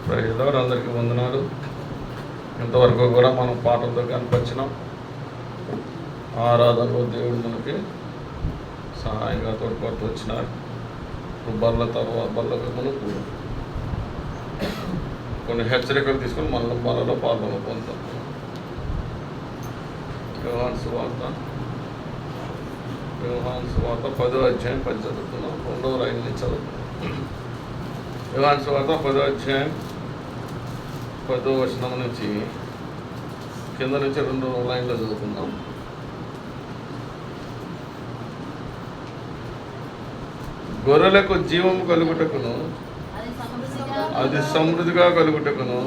Praise అందరికీ వందనాలు. ఇంతవరకు కూడా మనం పాటలతో కనిపించినాం. ఆరాధనలో దేవుడు మనకి సహాయంగా తోడ్పడుతూ వచ్చినారు. బల్ల తర్వాత బల్లకు మనకు కొన్ని హెచ్చరికలు తీసుకొని మన బలలో పాల్గొన పొందుతాం. యోహాను సువార్త 10వ అధ్యాయం 10 చదువుతున్నాం. 2వ లైన్ నుంచి చదువుతున్నాం. యోహాను సువార్త 10వ అధ్యాయం 10వ వచనం నుంచి కింద నుంచి 2వ లైన్లో చదువుకుందాం. గొర్రెలకు జీవము కలుగుటకును అది సమృద్ధిగా కలుగుటకును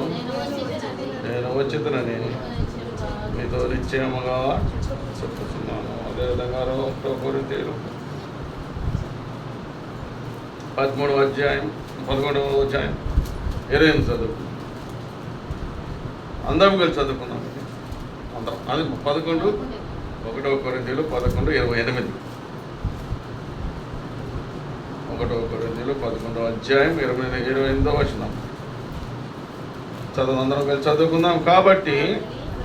నేను వచ్చేదనని మీతో నిశ్చయముగా చెప్పుతున్నాను. అదేవిధంగా 1 కొరింథీయులు 13వ అధ్యాయం 11వ అధ్యాయం 28 చదువు. అందరం కలిసి చదువుకున్నాం. అందరం అది 1 కొరింథీయులు 11:28. 1 కొరింథీయులు 11వ అధ్యాయం 28వ వచనం చదువు. అందరం కలిసి చదువుకుందాం. కాబట్టి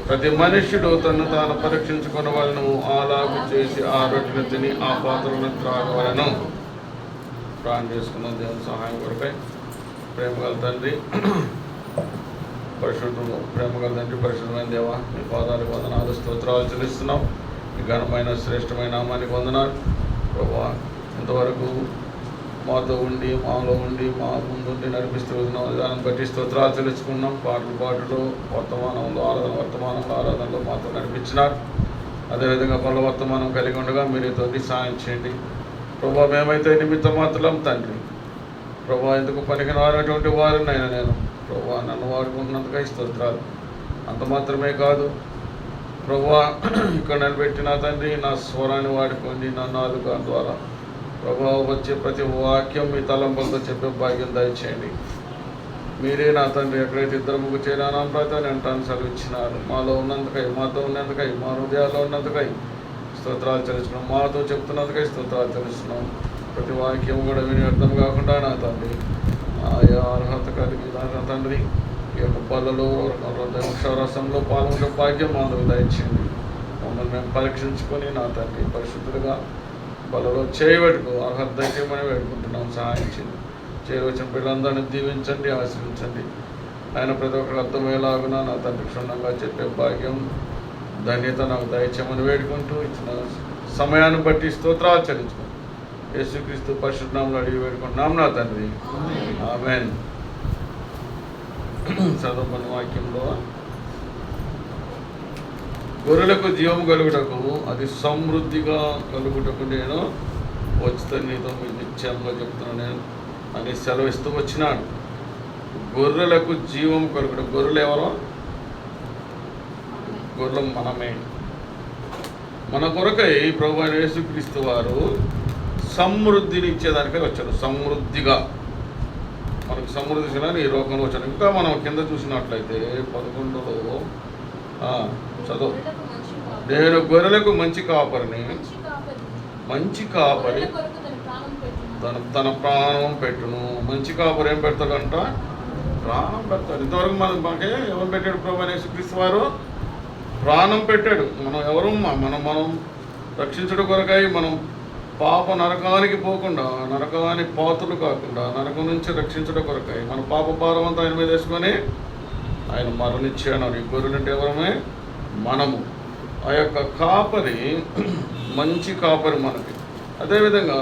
ప్రతి మనుష్యుడు తను తాను పరీక్షించుకున్న వాళ్ళను అలాగు చేసి ఆ రొట్టెను తిని ఆ పాత్రను త్రాగవలను. ప్రాణం చేసుకున్న దేవుని సహాయం కొరకై ప్రేమగల తండ్రి, ప్రేమగల తండ్రి, పరిశుద్ధమైన దేవ, మీ పాదాలకు వందనాలు, స్తోత్రాలు చెల్లిస్తున్నాం. మీ ఘనమైన శ్రేష్టమైన నామానికి వందనాలు ప్రభువా. ఇంతవరకు మాతో ఉండి మాలో ఉండి మా ముందుండి నడిపిస్తూ దాన్ని బట్టి స్తోత్రాలు తెలుసుకున్నాం. పాటలు వర్తమానంలో ఆరాధనలో మాతో నడిపించినారు. అదేవిధంగా పనుల వర్తమానం కలిగి ఉండగా మీరు తోటి సాయం చేయండి ప్రభా. మేమైతే నిమిత్త మాత్రం తండ్రి ప్రభా, ఎందుకు పనికిరానటువంటి వారినైనా నేను ప్రభా నన్ను వాడుకుంటున్నందుకై స్తోత్రాలు. అంత మాత్రమే కాదు ప్రభా, ఇక్కడ నిలబెట్టిన తండ్రి నా స్వరాన్ని వాడుకోండి. నా నాలుక ద్వారా ప్రభా వచ్చే ప్రతి వాక్యం మీ తలంపులతో చెప్పే భాగ్యం దయచేయండి. మీరే నా తండ్రి ఎక్కడైతే 2 ముగ్గురు చేరానా ప్రతాన్ని అంటాను సెలవిచ్చినారు. మాలో ఉన్నందుకై, మాతో ఉన్నందుకై, మా హృదయాల్లో ఉన్నందుకై స్తోత్రాలు చెల్లిస్తున్నాం. మాతో చెప్తున్నందుకై స్తోత్రాలు చెల్లిస్తున్నాం. ప్రతి వాక్యం కూడా విని అర్థం కాకుండా నా తండ్రి ఆయా అర్హత కలిగి నా తండ్రి ఈ యొక్క బలలో అక్షరసంలో పాల్గొనే భాగ్యం మాకు దయచేయండి. మమ్మల్ని మేము పరీక్షించుకొని నా తండ్రి పరిశుద్ధులుగా బలలో చేయబెట్టుకో అర్హత దయచేయమని వేడుకుంటున్నాం. సహాయించండి. చేరవచ్చిన పిల్లలందరినీ దీవించండి, ఆశ్రయించండి. ఆయన ప్రతి ఒక్కరికి అర్థమయ్యేలాగున నా తండ్రి క్షుణ్ణంగా చెప్పే భాగ్యం ధన్యత నాకు దయచేయమని వేడుకుంటూ ఇచ్చిన సమయాన్ని బట్టి స్తోత్రాలు చెల్లించుకుంటాం. యేసుక్రీస్తు పరిశుద్ధ నామములో అడిగి వేడుకుంటున్నాం నా తండ్రి, ఆమేన్. చదువుకున్న వాక్యంలో గొర్రెలకు జీవం కలుగుటకు అది సమృద్ధిగా కలుగుటకు నేను వచ్చితే నీతో మీకు నిశ్చయంగా చెప్తున్నాను నేను అని సెలవిస్తూ వచ్చినాడు. గొర్రెలకు జీవం కలుగుట. గొర్రెలు ఎవరో? గొర్రెలు మనమే. మన కొరకై ప్రభువైన యేసుక్రీస్తు వారు సమృద్ధిని ఇచ్చేదానికై వచ్చాడు. సమృద్ధిగా మనకు సమృద్ధి చేయాలని ఈ లోకంలో వచ్చాడు. ఇంకా మనం కింద చూసినట్లయితే 11లో చదువు. నేను గొర్రెలకు మంచి కాపరిని, మంచి కాపరి తన ప్రాణం పెట్టును. మంచి కాపరి ఏం పెడతాడంట? ప్రాణం పెడతాడు. ఇంతవరకు మనకే ఎవరు పెట్టాడు? ప్రభువైన యేసుక్రీస్తు వారు ప్రాణం పెట్టాడు. మనం ఎవరు? మనం రక్షించడం కొరకై, మనం పాప నరకానికి పోకుండా, నరకానికి పాత్రలు కాకుండా నరకం నుంచి రక్షించడం కొరకై మన పాప భారం అంతా ఆయన మీద వేసుకొని ఆయన మరణించాడు. ఈ గొర్రెలంటే ఎవరమే? మనము. ఆ యొక్క కాపరి మంచి కాపరి మనకి. అదేవిధంగా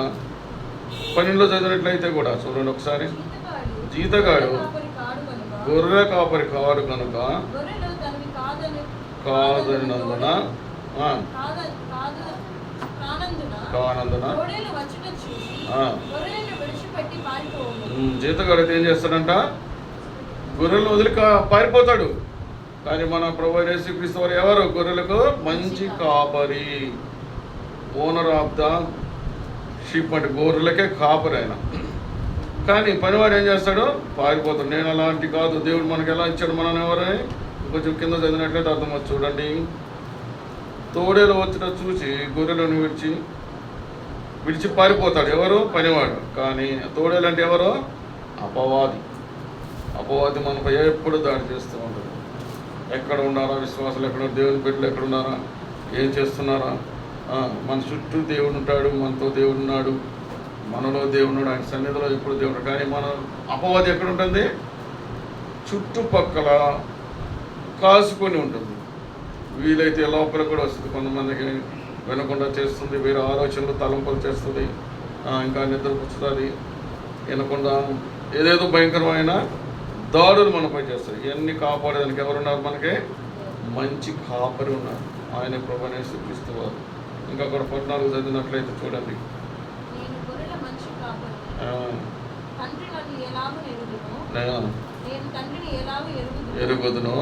12లో చదివినట్లయితే కూడా చూడండి ఒకసారి. జీతగాడు గొర్రెల కాపరి కాడు కనుక కాదనందున జీతగాడు అయితే ఏం చేస్తాడంట? గొర్రెలను వదిలి పారిపోతాడు. కానీ మన ప్రభువైన యేసుక్రీస్తు వారు ఎవరు? గొర్రెలకు మంచి కాపరి, ఓనర్ ఆఫ్ ద షీప్. అంటే గొర్రెలకే కాపరి ఆయన. కానీ పనివాడు ఏం చేస్తాడు? పారిపోతాడు. నేను అలాంటి కాదు. దేవుడు మనకి ఎలా ఇచ్చాడు? మనం ఎవరని కొంచెం కింద చదివినట్లయితే అర్థమవుతుంది. చూడండి. తోడేలు వచ్చిన చూసి గొర్రెలను విడిచి పారిపోతాడు. ఎవరు? పనివాడు. కానీ తోడేలు అంటే ఎవరు? అపవాది. అపవాది మనపై ఎప్పుడు దాడి చేస్తూ ఉంటుంది. ఎక్కడ ఉన్నారా విశ్వాసాలు, ఎక్కడ దేవుని బిడ్డలు ఎక్కడున్నారా, ఏం చేస్తున్నారా? మన చుట్టూ దేవుడు ఉంటాడు, మనతో దేవుడు ఉన్నాడు, మనలో దేవుడు ఉన్నాడు, ఆయన సన్నిధిలో ఎప్పుడు దేవుడు. కానీ మన అపవాది ఎక్కడ ఉంటుంది? చుట్టుపక్కల కాసుకొని ఉంటుంది. వీలైతే లోపల కూడా వస్తుంది, కొంతమందికి వినకుండా చేస్తుంది, వేరే ఆలోచనలు తలంపులు చేస్తుంది, ఇంకా నిద్రపుచ్చుతుంది, వినకుండా ఏదేదో భయంకరమైన దాడులు మనపై చేస్తారు. ఇవన్నీ కాపాడేదానికి ఎవరున్నారు? మనకి మంచి కాపరి ఉన్నారు, ఆయన ప్రభువైన యేసుక్రీస్తు వారు. ఇంకా అక్కడ 14 చదివినట్లయితే చూడండి. ఎరుగుదును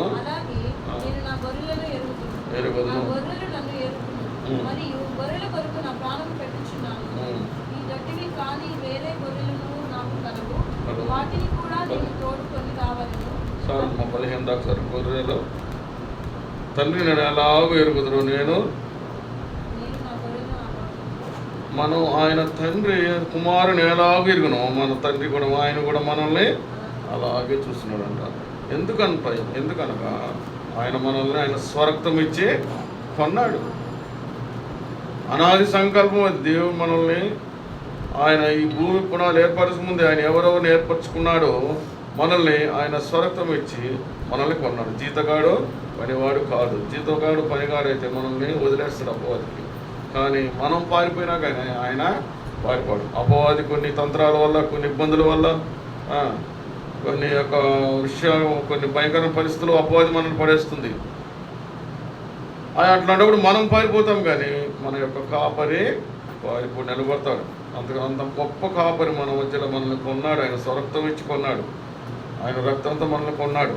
ఎరుగుదును సార్ 15 దాకా సార్. గొర్రెలు తండ్రి నేను ఎలాగో ఎరుగుదును, నేను మనం ఆయన తండ్రి కుమారుని ఎలాగో ఎరుగును, మన తండ్రి కూడా ఆయన కూడా మనల్ని అలాగే చూస్తున్నాడంట. ఎందుకనగా ఆయన మనల్ని ఆయన స్వరక్తం ఇచ్చి కొన్నాడు. అనాది సంకల్పం అది. దేవుడు మనల్ని ఆయన ఈ భూమి పునాలు ఏర్పరచక ముందే ఆయన ఎవరెవరిని ఏర్పరచుకున్నాడో మనల్ని ఆయన స్వరక్తం ఇచ్చి మనల్ని కొన్నాడు. జీతగాడు పనివాడు కాదు. జీతగాడు పనిగాడు అయితే మనల్ని వదిలేస్తాడు అపవాదికి. కానీ మనం పారిపోయినా కానీ ఆయన పారిపోడు. అపవాది కొన్ని తంత్రాల వల్ల, కొన్ని ఇబ్బందుల వల్ల, కొన్ని యొక్క విషయాలు, కొన్ని భయంకర పరిస్థితులు అపవాది మనల్ని పడేస్తుంది. అట్లాంటప్పుడు మనం పారిపోతాం, కానీ మన యొక్క కాపరి పారిపోయి నిలబడతాడు. అంత గొప్ప కాపరి మన మధ్యలో మనల్ని కొన్నాడు. ఆయన స్వరక్తం ఇచ్చి కొన్నాడు, ఆయన రక్తంతో మనల్ని కొన్నాడు.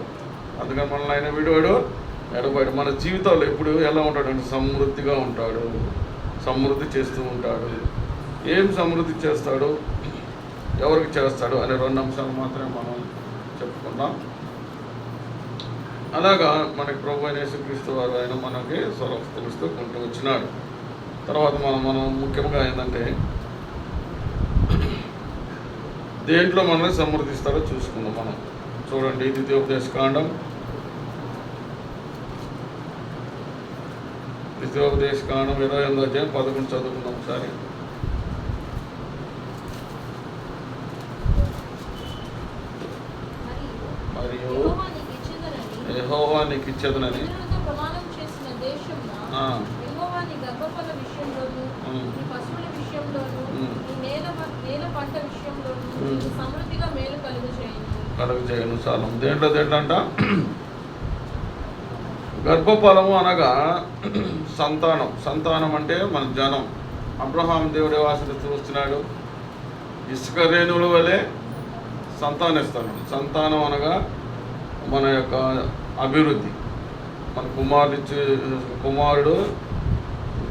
అందుకని మనల్ని ఆయన విడివాడు ఎడబాడు. మన జీవితాల్లో ఎప్పుడు ఎలా ఉంటాడు అంటే సమృద్ధిగా ఉంటాడు, సమృద్ధి చేస్తూ ఉంటాడు. ఏం సమృద్ధి చేస్తాడు, ఎవరికి చేస్తాడు అనే 2 అంశాలు మాత్రమే మనం చెప్పుకున్నాం. అలాగా మనకి ప్రభువైన యేసుక్రీస్తు వారు ఆయన మనకి స్వరక్తమిస్తూ కొంటూ వచ్చినాడు. తర్వాత మనం ముఖ్యంగా ఏంటంటే దేంట్లో మనల్ని సమృద్ధిస్తాడో చూసుకుందాం. మనం చూడండి, ద్వితీయోపదేశకాండం 28వ అధ్యాయం 11 చదువుకుందాం ఒకసారి. మరియు యెహోవా నీకు ఇచ్చేదనని కలుగజేయను చాలం. దేంట్లో అంట గర్భఫలము అనగా సంతానం అంటే మన జనం. అబ్రహాం దేవుడే ఆశీర్వదిస్తూ వస్తున్నాడు. ఇసుక రేణువుల వలె సంతానిస్తాడు. సంతానం అనగా మన యొక్క అభివృద్ధి. మన కుమారుడు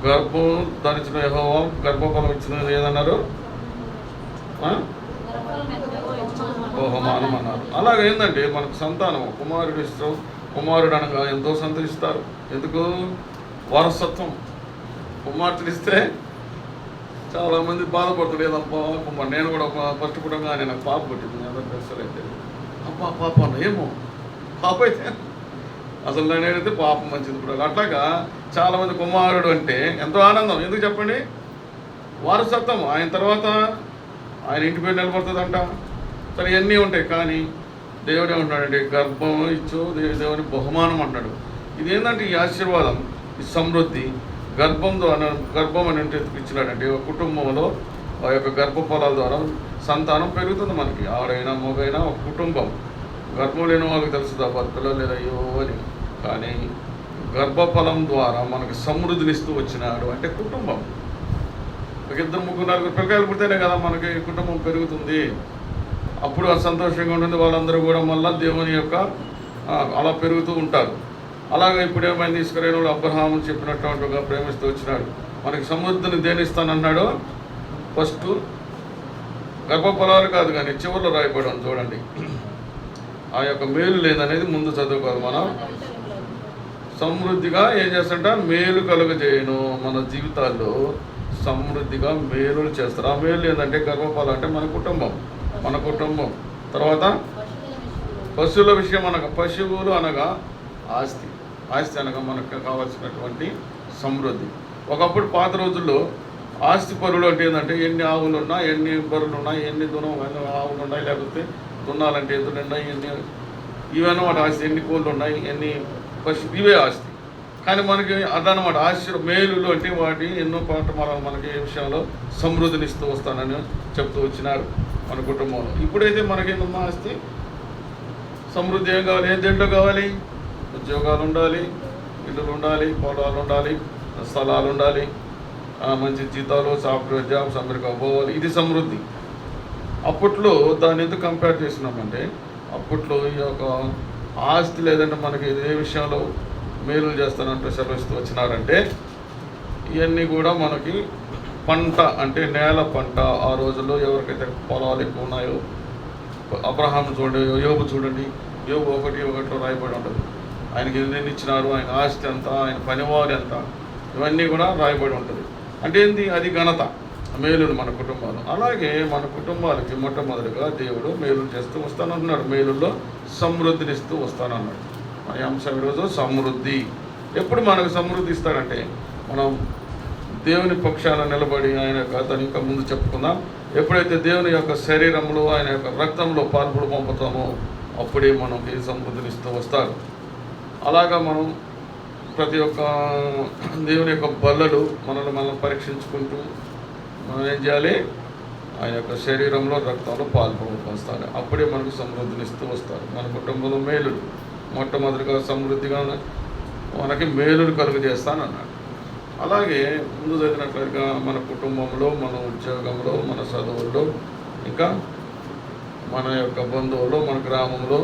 గర్భం ధరించిన యెహోవా గర్భఫలం ఇచ్చిన ఏదన్నారు? బహుమానం అన్నారు. అలాగేందంటే మనకు సంతానం, కుమారుడు ఇష్టం. కుమారుడు అనగా ఎంతో సంతరిస్తారు. ఎందుకు? వారసత్వం. కుమార్తెలు ఇస్తే చాలామంది బాధపడుతుంది. ఏదబ్బా కుమార్, నేను కూడా ఫస్ట్ పుట్టంగానే నాకు పాప పుట్టింది, అందరూ అయితే అబ్బా పాప అన్న, ఏమో పాప అయితే అసలు నేనైతే పాప మంచిది కూడా. అట్లాగా చాలామంది కుమారుడు అంటే ఎంతో ఆనందం. ఎందుకు చెప్పండి? వారసత్వం. ఆయన తర్వాత ఆయన ఇంటి పేరు నిలబడుతుందంట. సరే ఇవన్నీ ఉంటాయి, కానీ దేవుడు ఏమంటాడంటే గర్భం ఇచ్చు దేవుని బహుమానం అంటాడు. ఇదేంటంటే ఈ ఆశీర్వాదం, ఈ సమృద్ధి గర్భం అని ఇచ్చినాడంటే ఒక కుటుంబంలో ఆ యొక్క గర్భఫలాల ద్వారా సంతానం పెరుగుతుంది. మనకి ఆడైనా మగైనా ఒక కుటుంబం. గర్భం లేని వాళ్ళకి తెలుస్తుంది ఆ పిల్లలు లేదయ్యో అని. కానీ గర్భఫలం ద్వారా మనకు సమృద్ధినిస్తూ వచ్చినాడు అంటే కుటుంబం. ఒక 2, 3, 4 పిల్లకాయలు పుడితేనే కదా మనకి కుటుంబం పెరుగుతుంది. అప్పుడు సంతోషంగా ఉంటుంది. వాళ్ళందరూ కూడా మళ్ళీ దేవుని యొక్క అలా పెరుగుతూ ఉంటారు. అలాగే ఇప్పుడు ఏమైంది? ఇస్రాయేలు అబ్రహాము చెప్పినట్టుగా ప్రేమిస్తూ వచ్చినాడు. మనకి సమృద్ధిని దేనిస్తానన్నాడు? ఫస్ట్ గర్భఫలాలు కాదు, కానీ చివరిలో రాయబడి చూడండి. ఆ యొక్క మేలు లేదనేది ముందు చదువుకోవాలి. మనం సమృద్ధిగా ఏం చేస్తాంట? మేలు కలుగజేయను. మన జీవితాల్లో సమృద్ధిగా మేలులు చేస్తారు. ఆ మేలు ఏంటంటే గర్భఫలం అంటే మన కుటుంబం. తర్వాత పశువుల విషయం అనగా, పశువులు అనగా ఆస్తి. ఆస్తి అనగా మనకు కావాల్సినటువంటి సమృద్ధి. ఒకప్పుడు పాత రోజుల్లో ఆస్తి పరులు అంటే ఏంటంటే ఎన్ని ఆవులు ఉన్నా, ఎన్ని బర్రెలు ఉన్నాయి, ఎన్ని ఆవులు ఉన్నాయి, లేకపోతే దున్నాలంటే ఎద్దులు ఉన్నాయి, ఇవన్నమాట ఆస్తి. ఎన్ని కోళ్ళు ఉన్నాయి, ఎన్ని ఇవే ఆస్తి. కానీ మనకి అదనమాట మేలులు అంటే వాటి ఎన్నో పాఠమాలను మనకి ఏ విషయంలో సమృద్ధినిస్తూ వస్తానని చెప్తూ వచ్చినారు మన కుటుంబంలో. ఇప్పుడైతే మనకేందమ్మా ఆస్తి సమృద్ధి ఏం కావాలి? ఏం దేంట్లో కావాలి? ఉద్యోగాలు ఉండాలి, ఇల్లులు ఉండాలి, పొలాలు ఉండాలి, స్థలాలు ఉండాలి, మంచి జీతాలు, సాఫ్ట్వేర్ జాబ్స్, అమెరికా పోవాలి. ఇది సమృద్ధి. అప్పట్లో దాన్ని ఎందుకు కంపేర్ చేసినామంటే, అప్పట్లో ఈ యొక్క ఆస్తి లేదంటే మనకి ఏ విషయంలో మేలులు చేస్తానంటే సెలవిస్తూ వచ్చినారంటే, ఇవన్నీ కూడా మనకి పంట అంటే నేల పంట. ఆ రోజుల్లో ఎవరికైతే పొలాలు ఎక్కువ ఉన్నాయో, అబ్రహాం చూడండి, యోబు చూడండి, యోబు 1:1 రాయబడి ఉంటుంది. ఆయనకి ఎన్ని ఇచ్చినారు, ఆయన ఆస్తి ఎంత, ఆయన పనివారు ఎంత, ఇవన్నీ కూడా రాయబడి ఉంటుంది. అంటే ఏంటి? అది ఘనత, మేలులు మన కుటుంబాలు. అలాగే మన కుటుంబాలకి మొట్టమొదటిగా దేవుడు మేలులు చేస్తూ వస్తానంటున్నాడు. మేలుల్లో సమృద్ధినిస్తూ వస్తానన్నాడు. మన అంశం ఈరోజు సమృద్ధి. ఎప్పుడు మనకు సమృద్ధి ఇస్తాడంటే, మనం దేవుని పక్షాన నిలబడి ఆయన యొక్క దాని ఇంకా ముందు చెప్పుకుందాం. ఎప్పుడైతే దేవుని యొక్క శరీరంలో ఆయన యొక్క రక్తంలో పాల్పొడి పంపుతామో అప్పుడే మనకి సమృద్ధినిస్తూ వస్తారు. అలాగా మనం ప్రతి ఒక్క దేవుని యొక్క బల్లలు మనం పరీక్షించుకుంటూ మనం ఏం చేయాలి? ఆయన యొక్క శరీరంలో రక్తంలో పాల్పొందుతారు. అప్పుడే మనకు సమృద్ధినిస్తూ వస్తారు. మన కుటుంబంలో మేలులు మొట్టమొదటిగా సమృద్ధిగా మనకి మేలులు కలుగజేస్తానన్నాడు. అలాగే ముందు చదివినట్లుగా మన కుటుంబంలో, మన ఉద్యోగంలో, మన చదువుల్లో, ఇంకా మన యొక్క బంధువులు, మన గ్రామంలో,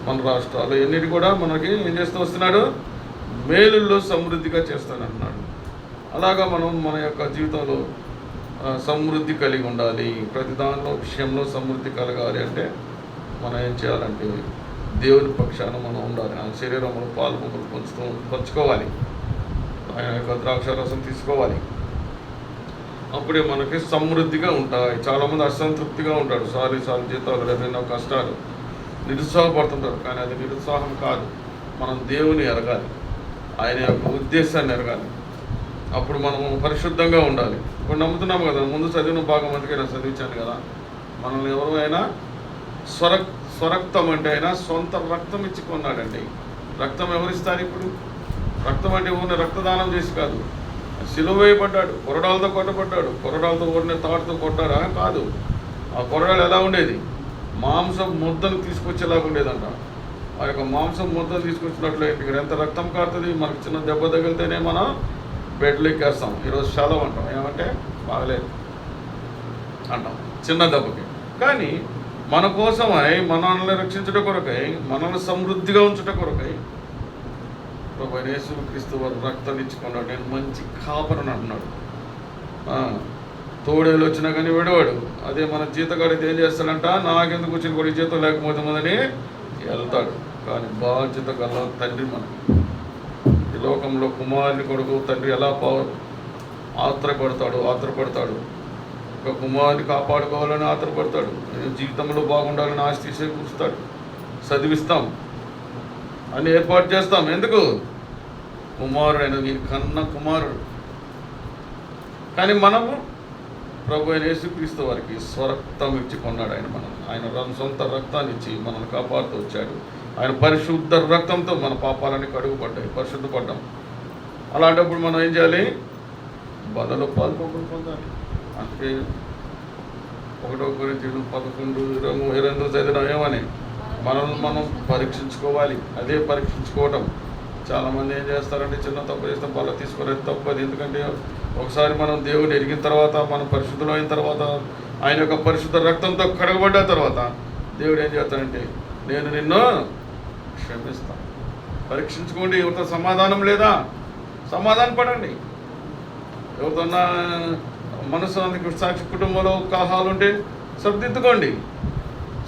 మన రాష్ట్రాలు ఎన్నిటి కూడా మనకి ఏం చేస్తూ వస్తున్నాడు? మేలుల్లో సమృద్ధిగా చేస్తానంటున్నాడు. అలాగా మనం మన యొక్క జీవితంలో సమృద్ధి కలిగి ఉండాలి. ప్రతి దానిలో విషయంలో సమృద్ధి కలగాలి అంటే మనం ఏం చేయాలంటే దేవుని పక్షాన మనం ఉండాలి. ఆయన శరీరంలో పాలు పంచుకోవాలి, ఆయన యొక్క ద్రాక్షారసం తీసుకోవాలి. అప్పుడే మనకి సమృద్ధిగా ఉంటాయి. చాలామంది అసంతృప్తిగా ఉంటాడు. సార్లు జీతాలు, ఎన్నో కష్టాలు, నిరుత్సాహపడుతుంటారు. కానీ అది నిరుత్సాహం కాదు. మనం దేవుని ఎరగాలి, ఆయన యొక్క ఉద్దేశాన్ని ఎరగాలి. అప్పుడు మనము పరిశుద్ధంగా ఉండాలి. ఇప్పుడు నమ్ముతున్నాము కదా, ముందు చదివిన భాగం అందుకే నేను చదివించాను కదా, మనల్ని ఎవరు అయినా స్వరక్తం అంటే అయినా సొంత రక్తం ఇచ్చి కొన్నాడండి. రక్తం ఎవరిస్తారు? ఇప్పుడు రక్తం అంటే ఊరిని రక్తదానం చేసి కాదు, సిలువ వేయబడ్డాడు, కొరడాలతో కొట్టబడ్డాడు. కొరడాలతో ఊరిని తాడుతో కొట్టారా? కాదు. ఆ కొరడాలు ఎలా ఉండేది? మాంసం ముద్దను తీసుకొచ్చేలాగా ఉండేదంట. ఆ యొక్క మాంసం ముద్దను తీసుకొచ్చినట్లు ఇక్కడ ఎంత రక్తం కారుతుంది. మనకు చిన్న దెబ్బ తగిలితేనే మనం బెడ్లు ఎక్కేస్తాం. ఈరోజు సెలవు అంటాం. ఏమంటే బాగలేదు అంటాం చిన్న దెబ్బకి. కానీ మన కోసమై, మనల్ని రక్షించుట కొరకై, మనల్ని సమృద్ధిగా ఉంచుట కొరకై ప్రభువైన యేసుక్రీస్తు వారు రక్తాన్ని ఇచ్చుకున్నాడు. నేను మంచి కాపరని అంటున్నాడు. తోడేలు వచ్చినా కానీ విడవాడు. అదే మన జీతగాడితే ఏం చేస్తాడంట? నాకెందుకు వచ్చిన కొడుకు జీతం లేకపోతే మొదని వెళ్తాడు. కానీ బాధ్యత గల తండ్రి మనకి ఈ లోకంలో కుమారుని కొడుకు తండ్రి ఎలా ఆత్రపడతాడు. ఒక కుమారుని కాపాడుకోవాలని ఆత్రపడతాడు. జీవితంలో బాగుండాలని ఆశ తీసే కూర్చుతాడు. చదివిస్తాం, అన్ని ఏర్పాటు చేస్తాం. ఎందుకు? కుమారుడైన నేను కన్న కుమారుడు. కానీ మనము ప్రభు అయిన యేసుక్రీస్తు వారికి స్వరక్తం ఇచ్చి కొన్నాడు ఆయన సొంత రక్తాన్ని ఇచ్చి మనల్ని కాపాడుతూ వచ్చాడు. ఆయన పరిశుద్ధ రక్తంతో మన పాపాలని కడుగుపడ్డాయి, పరిశుద్ధపడ్డాం. అలాంటప్పుడు మనం ఏం చేయాలి? బలలో పొందాలి. అందుకే 1 కొరింథీయులు 11:22 చదివిన ఏమని మనల్ని మనం పరీక్షించుకోవాలి. అదే పరీక్షించుకోవటం. చాలామంది ఏం చేస్తారంటే చిన్న తప్పు చేస్తే బల తీసుకోలేదు. తప్పది. ఎందుకంటే ఒకసారి మనం దేవుని ఎరిగిన తర్వాత, మనం పరిశుద్ధులు అయిన తర్వాత, ఆయన యొక్క పరిశుద్ధ రక్తంతో కడగబడ్డ తర్వాత దేవుడు ఏం చేస్తాడంటే నేను నిన్ను క్షమిస్తాను. పరీక్షించుకోండి. ఎవరితో సమాధానం లేదా? సమాధానం పడండి. ఎవరితోన్నా మనసు అందుకు సాక్షి కుటుంబంలో కలహాలు ఉంటే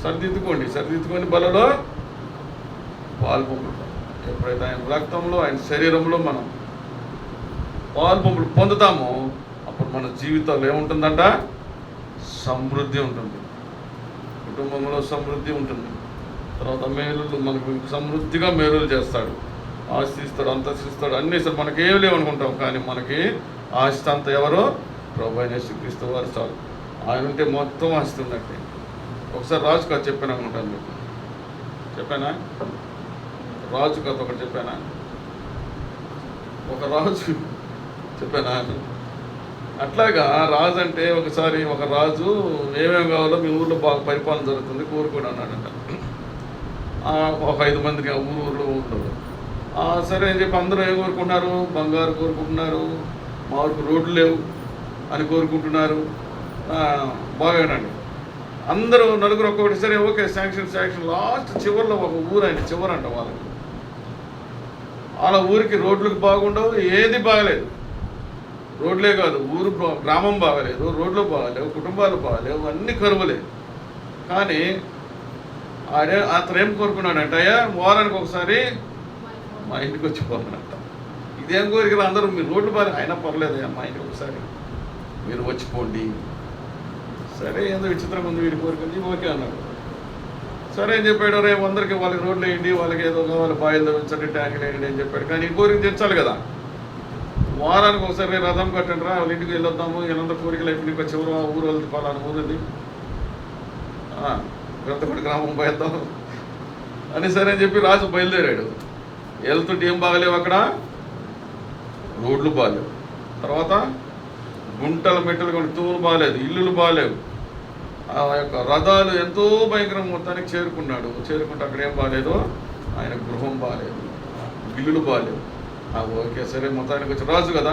సరిదిద్దుకొని బలలో పాల్పొందుతాం. ఎప్పుడైతే ఆయన రక్తంలో, ఆయన శరీరంలో మనం పాల్పొంపులు పొందుతామో అప్పుడు మన జీవితంలో ఏముంటుందంట? సమృద్ధి ఉంటుంది. కుటుంబంలో సమృద్ధి ఉంటుంది. తర్వాత మేలులు మనకు సమృద్ధిగా మేలులు చేస్తాడు. ఆస్తి ఇస్తాడు, అంతస్తు ఇస్తాడు, అన్నీ ఇస్తాడు. మనకేం లేవనుకుంటాం, కానీ మనకి ఆస్తి అంత ఎవరో ప్రభువైన యేసుక్రీస్తు వారు చాలు. ఆయన ఉంటే మొత్తం ఆస్తి ఉన్నట్టే. ఒకసారి రాజు కథ చెప్పాను అనుకుంటాను, మీకు చెప్పానా? రాజు కథ ఒకటి చెప్పానా? ఒక రాజు చెప్పానా? అట్లాగా రాజు అంటే ఒకసారి ఒక రాజు ఏమేమి కావాలో మీ ఊర్లో బాగా పరిపాలన జరుగుతుంది కోరుకొని అన్నాడంట. ఒక 5 మందికి ఊళ్ళో ఉంటారు. సరే అని చెప్పి అందరూ ఏం కోరుకుంటున్నారు? బంగారు కోరుకుంటున్నారు, మాకు రోడ్లు లేవు అని కోరుకుంటున్నారు. బాగానండి, అందరూ నలుగురు ఒక్కొక్కటి సరే ఓకే శాంక్షన్. లాస్ట్ చివరిలో ఒక ఊరు అండి, చివరంట వాళ్ళకి. వాళ్ళ ఊరికి రోడ్లకు బాగుండవు, ఏది బాగలేదు. రోడ్లే కాదు, గ్రామం బాగలేదు, రోడ్లు బాగలేవు, కుటుంబాలు బాగలేవు, అన్ని కరువులే. కానీ అతను ఏం కోరుకున్నాడంట, అయ్యా వారానికి ఒకసారి మా ఇంటికి వచ్చిపోతానంట. ఇదేం కోరికలు? అందరూ మీరు రోడ్లు బాగా అయినా పర్లేదయ్యా, మా ఇంటికి ఒకసారి మీరు వచ్చిపోండి. సరే ఏదో విచిత్రంగా ఉంది వీడి కోరికని, ఓకే అన్నాడు. సరే అని చెప్పాడు, రేపు అందరికీ వాళ్ళకి రోడ్లు వేయండి, వాళ్ళకి ఏదో కావాలి, బాయిలు తవ్వించండి, ట్యాంకులు వేయండి అని చెప్పాడు. కానీ ఈ కోరిక తెచ్చాలి కదా. వారానికి ఒకసారి రథం కట్టండి రా, వాళ్ళ ఇంటికి వెళ్ళొద్దాము, వీళ్ళందరూ కోరికలు అయిపోయి ఇంకా చివరి ఊరు వెళ్తే పలానా ఊరుంది, గ్రంథపడి గ్రామం పోయేద్దాం అని సరే అని చెప్పి రాజు బయలుదేరాడు. వెళ్తుంటే ఏం బాగలేవు అక్కడ, రోడ్లు బాగాలేవు, తర్వాత గుంటల మెట్టలు కొన్ని తూములు బాగాలేదు, ఇల్లులు బాగాలేవు, ఆ యొక్క రథాలు ఎంతో భయంకరం మొత్తానికి చేరుకుంటే అక్కడ ఏం బాగాలేదు, ఆయన గృహం బాగాలేదు, ఇల్లులు బాగాలేవు. ఓకే సరే మొత్తానికి వచ్చి రాజు కదా,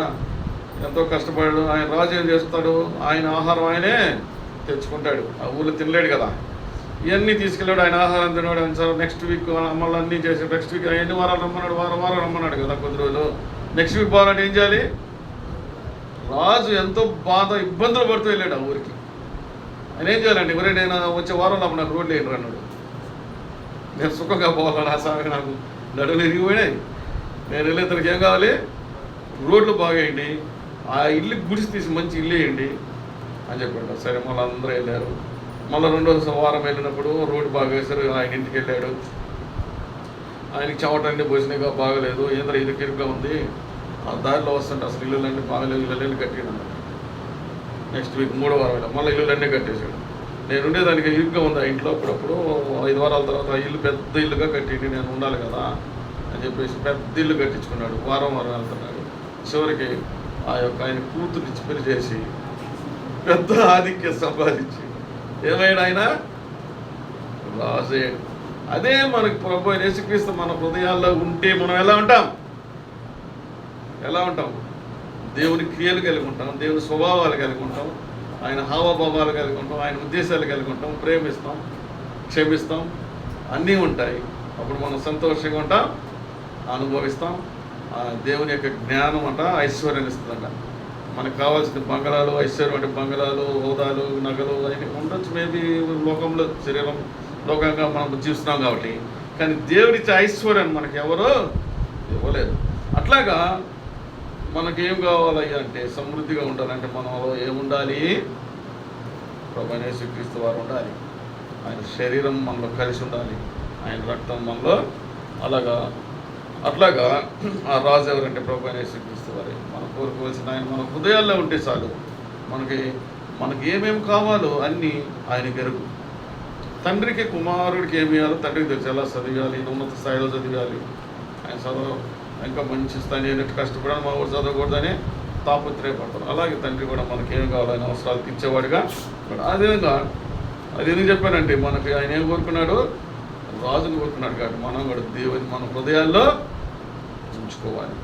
ఎంతో కష్టపడాడు. ఆయన రాజు ఏం చేస్తాడు, ఆయన ఆహారం ఆయనే తెచ్చుకుంటాడు, ఆ ఊళ్ళో తినలేడు కదా. ఇవన్నీ తీసుకెళ్ళాడు, ఆయన ఆహారం తినవాడు. ఆయన సార్ నెక్స్ట్ వీక్ మళ్ళీ అన్నీ చేశాడు. నెక్స్ట్ వీక్ ఎన్ని వారాలు రమ్మన్నాడు, వారం రమ్మన్నాడు కదా, కొద్ది రోజులు. నెక్స్ట్ వీక్ బాగాలంటే ఏం చేయాలి? రాజు ఎంతో ఇబ్బందులు పడుతూ వెళ్ళాడు ఆ ఊరికి. ఆయన ఏం చేయాలండి, ఎవరే నేను వచ్చే వారంలో నాకు రోడ్లు వేయండి అన్నాడు. నేను సుఖంగా పోవాలని ఆ సాగు నాకు నడులు ఎరిగిపోయినాయి. నేను వెళ్ళే తనకి ఏం కావాలి, రోడ్లు బాగేయండి, ఆ ఇల్లుకి గుడిసి తీసి మంచి ఇల్లు వేయండి అని చెప్పాడు. సరే మళ్ళీ అందరూ వెళ్ళారు. మళ్ళీ 2వ వారం వెళ్ళినప్పుడు రోడ్డు బాగా వేశారు. ఆయన ఇంటికి వెళ్ళాడు. ఆయనకి చెమటన్నీ పోసినాయిగా, బాగలేదు, ఏంద్ర ఇరుకిరుగ్గా ఉంది, ఆ దారిలో వస్తుంటే అసలు ఇల్లులన్నీ బాగలేవు, ఇల్లులన్నీ కట్టినాడు. నెక్స్ట్ వీక్ 3వ వారం మళ్ళీ ఇల్లులన్నీ కట్టేశాడు. నేను ఉండేదానికి ఇరుగ్గా ఉంది ఆ ఇంట్లో. అప్పుడప్పుడు 5 వారాల తర్వాత ఇల్లు పెద్ద ఇల్లుగా కట్టిండి, నేను ఉండాలి కదా అని చెప్పేసి పెద్ద ఇల్లు కట్టించుకున్నాడు. వారం వెళ్తున్నాడు. చివరికి ఆయన కూతురిచ్చి పెళ్లి చేసి పెద్ద ఆధిక్యం సంపాదించి ఏమైనా ఆయన రాజయ్యాడు. అదే మనకు ప్రభువైన యేసుక్రీస్తు మన హృదయాల్లో ఉంటే మనం ఎలా ఉంటాం? దేవుని క్రియలు కలిగి ఉంటాం, దేవుని స్వభావాలు కలిగి ఉంటాం, ఆయన హావభావాలు కలిగి ఉంటాం, ఆయన ఉద్దేశాలు కలిగి ఉంటాం, ప్రేమిస్తాం, క్షమిస్తాం, అన్నీ ఉంటాయి. అప్పుడు మనం సంతోషంగా ఉంటాం, అనుభవిస్తాం. దేవుని యొక్క జ్ఞానం అంట ఐశ్వర్యం ఇస్తుందంట. మనకు కావాల్సిన బంగళాలు, ఐశ్వర్యం అంటే బంగళాలు, హోదాలు, నగలు అవి ఉండొచ్చు మేబీ లోకంలో, శరీరం లోకంగా మనం జీవిస్తున్నాం కాబట్టి. కానీ దేవుడిచ్చే ఐశ్వర్యాన్ని మనకి ఎవరో ఇవ్వలేదు. అట్లాగా మనకేం కావాలయ్యా అంటే సమృద్ధిగా ఉండాలంటే మనలో ఏముండాలి? ప్రభువైన యేసుక్రీస్తు వారు ఉండాలి. ఆయన శరీరం మనలో కలిసి ఉండాలి, ఆయన రక్తం మనలో. అట్లాగా ఆ రాజు ఎవరంటే ప్రభువైన యేసుక్రీస్తు వారే. మనం కోరుకోవాల్సిన ఆయన మన హృదయాల్లో ఉంటే చాలు. మనకి ఏమేమి కావాలో అన్నీ ఆయనకి ఎరుగు. తండ్రికి కుమారుడికి ఏమి ఇవ్వాలో తండ్రికి తెలుసు. ఎలా చదివాలి, ఉన్నత స్థాయిలో చదివాలి, ఆయన చదువు ఇంకా మంచి స్థాయి అయినట్టు కష్టపడాలి, మా ఊరు చదవకూడదని తాపత్రయపడతారు. అలాగే తండ్రి కూడా మనకేం కావాలో ఆయన అవసరాలు తీర్చేవాడుగా. అదేవిధంగా అది ఎందుకు చెప్పానంటే మనకి ఆయన ఏం కోరుకున్నాడు, రాజును కోరుకున్నాడు కాబట్టి మనం కూడా దేవుని మన హృదయాల్లో ఉంచుకోవాలి.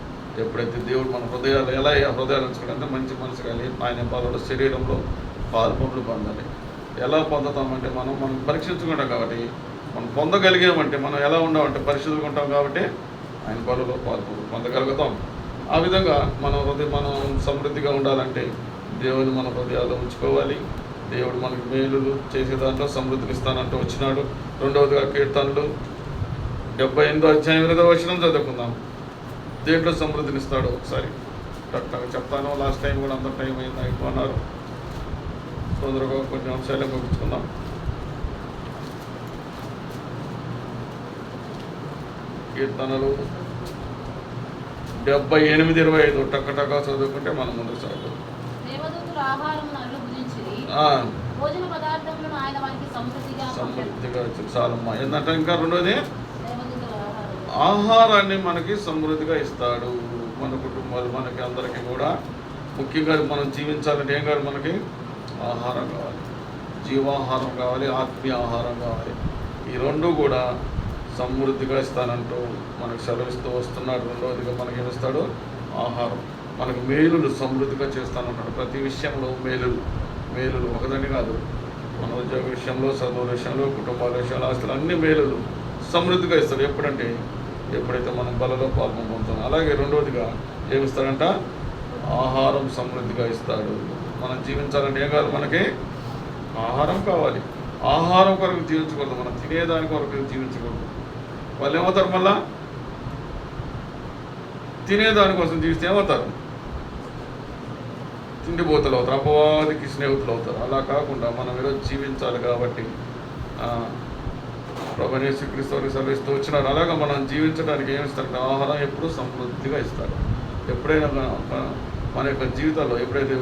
ఎప్పుడైతే దేవుడు మన హృదయాలు ఎలా హృదయాలు ఉంచుకోవాలంటే మంచి మనసు కానీ ఆయన పాలలో శరీరంలో పాల్పొందులు పొందాలి. ఎలా పొందుతామంటే మనం పరీక్షించుకుంటాం కాబట్టి, మనం పొందగలిగామంటే మనం ఎలా ఉన్నామంటే పరిశుద్ధంగా ఉంటాం కాబట్టి ఆయన పనుల్లో పొందగలుగుతాం. ఆ విధంగా మనం సమృద్ధిగా ఉండాలంటే దేవుని మన హృదయాల్లో ఉంచుకోవాలి. దేవుడు మనకి మేలులు చేసే దాంట్లో సమృద్ధిని ఇస్తానంటూ వచ్చినాడు. 2వదిగా కీర్తనలు 78వ అధ్యాయం 8వ వచనం చదువుకుందాం. దేంట్లో సమృద్ధిని ఇస్తాడో ఒకసారి కరెక్ట్గా చెప్తాను. లాస్ట్ టైం కూడా అంత టైం అయింది అయిపోయినారు. తొందరగా కొన్ని అంశాలు ముగించుకుందాం. కీర్తనలు 78:25 టక్క చదువుకుంటే మనం ముందుకు సాగుతాం. సమృద్ధిగా చాలమ్మా. ఏంటంటే ఇంకా రెండోది ఆహారాన్ని మనకి సమృద్ధిగా ఇస్తాడు. మన కుటుంబాలు మనకి అందరికీ కూడా ముఖ్యంగా మనం జీవించాలంటే ఏం కావాలి? మనకి ఆహారం కావాలి, జీవాహారం కావాలి, ఆత్మీయ ఆహారం కావాలి. ఈ రెండు కూడా సమృద్ధిగా ఇస్తానంటూ మనకు సెలవిస్తూ వస్తున్నాడు. రెండవదిగా మనకి ఏమిస్తాడు? ఆహారం. మనకు మేలులు సమృద్ధిగా చేస్తానన్నాడు. ప్రతి విషయంలో మేలులు ఒకదాన్ని కాదు. మన ఉద్యోగ విషయంలో, చదువు విషయంలో, కుటుంబాల విషయంలో, ఆస్తులు అన్ని మేలులు సమృద్ధిగా ఇస్తాడు. ఎప్పుడైతే మనం బలలో పాల్గొంటాం. అలాగే రెండవదిగా ఏమిస్తాడంట? ఆహారం సమృద్ధిగా ఇస్తాడు. మనం జీవించాలంటే ఏం కావాలి? మనకి ఆహారం కావాలి. ఆహారం కొరకు జీవించకూడదు, మనం తినేదాని కొరకు జీవించకూడదు. వాళ్ళు ఏమవుతారు? మళ్ళా తినేదానికోసం జీవిస్తే ఏమవుతారు? తిండిపోతలు అవుతారు, అపవాదికి స్నేహితులు అవుతారు. అలా కాకుండా మనం ఈరోజు జీవించాలి కాబట్టి ప్రభువైన యేసుక్రీస్తు సెలవిస్తూ వచ్చినారు. అలాగా మనం జీవించడానికి ఏమి ఇస్తారంటే ఆహారం ఎప్పుడూ సమృద్ధిగా ఇస్తారు. ఎప్పుడైనా మన యొక్క జీవితాల్లో ఎప్పుడైతే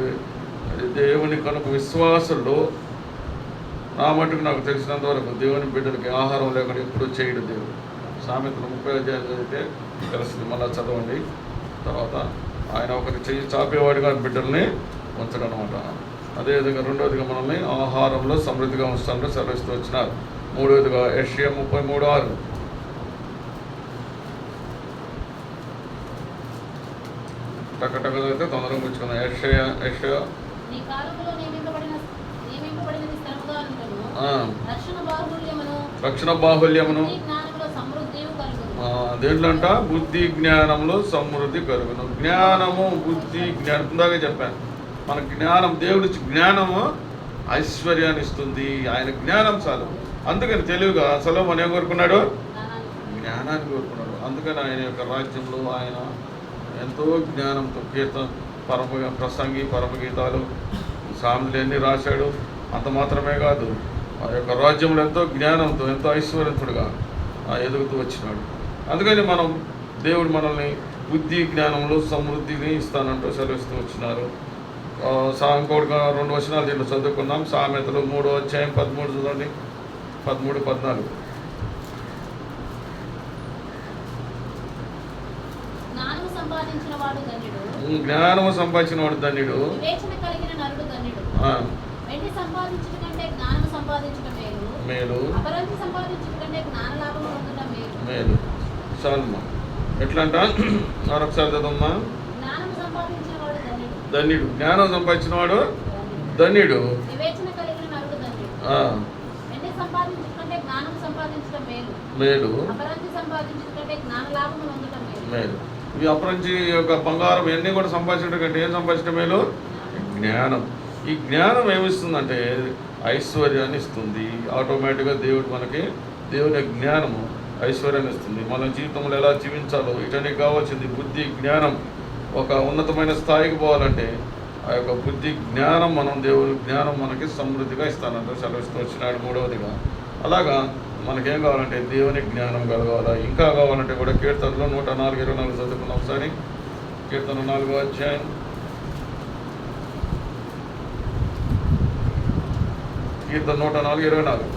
దేవుని కనుక విశ్వాసంలో నా మటుకు నాకు తెలిసినంత వరకు దేవుని బిడ్డలకి ఆహారం లేకుండా ఎప్పుడూ చేయడు దేవుడు. సామెతలు 30 అధ్యాయాలు చదివితే తెలుస్తుంది. మళ్ళీ చదవండి. తర్వాత ఆయన ఒకరి చెయ్యి చాపేవాడిగా బిడ్డల్ని ఉంచడం అనమాట. అదేవిధంగా రెండవదిగా మనల్ని ఆహారంలో సమృద్ధిగా ఉంచాలని సెలవిస్తూ వచ్చినారు. మూడవదిగా యెషయా 33:6 టక్క చదివితే తొందరగా ముచ్చుకుందాం. యెషయా రక్షణ బాహుల్యమును దేంట్లో అంట? బుద్ధి జ్ఞానంలో సమృద్ధి కలుగును. జ్ఞానము, బుద్ధి, జ్ఞానం ఇందాక చెప్పాను. మన జ్ఞానం, దేవుడి జ్ఞానము ఐశ్వర్యాన్ని ఇస్తుంది. ఆయన జ్ఞానం చాలు. అందుకని తెలివిగా సొలొమోను ఏం కోరుకున్నాడు? జ్ఞానాన్ని కోరుకున్నాడు. అందుకని ఆయన యొక్క రాజ్యంలో ఆయన ఎంతో జ్ఞానంతో ప్రసంగి, పరమగీతాలు, సామెతలు ఎన్ని రాశాడు. అంత మాత్రమే కాదు, ఆ యొక్క రాజ్యంలో ఎంతో జ్ఞానంతో, ఎంతో ఐశ్వర్యంతుడుగా ఎదుగుతూ వచ్చినాడు. అందుకని దేవుడు మనల్ని బుద్ధి జ్ఞానంలో సమృద్ధిని ఇస్తానంటూ సెలవిస్తూ వచ్చినారు. ఇంకోటి 2 వచనాలు దీంట్లో చదువుకున్నాం. సామెతలు 3వ అధ్యాయం 13 చూడండి. 13, 14. జ్ఞానము సంపాదించిన వాడు ధన్యుడు. మేలు చాలమ్మా. ఎట్లా అంట? మరొకసారి చదవమ్మా. ధన్యుడు. జ్ఞానం సంపాదించిన వాడు ధన్యుడు. మేలు. ఈ అపరంజి యొక్క బంగారం ఎన్ని కూడా సంపాదించడం కంటే ఏం సంపాదించడం మేలు? జ్ఞానం. ఈ జ్ఞానం ఏమిస్తుందంటే ఐశ్వర్యాన్ని ఇస్తుంది. ఆటోమేటిక్గా దేవుని జ్ఞానము ఐశ్వర్యాన్ని ఇస్తుంది. మన జీవితంలో ఎలా జీవించాలో ఇటనికి కావాల్సింది బుద్ధి జ్ఞానం. ఒక ఉన్నతమైన స్థాయికి పోవాలంటే ఆ యొక్క బుద్ధి జ్ఞానం దేవుని జ్ఞానం మనకి సమృద్ధిగా ఇస్తానంటే సెలవిస్తూ వచ్చినాడు. మూడవదిగా అలాగా మనకేం కావాలంటే దేవుని జ్ఞానం కలగాలి. ఇంకా కావాలంటే కూడా కీర్తనలో 104:24 చదువుకున్నాం ఒకసారి. కీర్తన 4వ అధ్యాయం కీర్తన 104:24.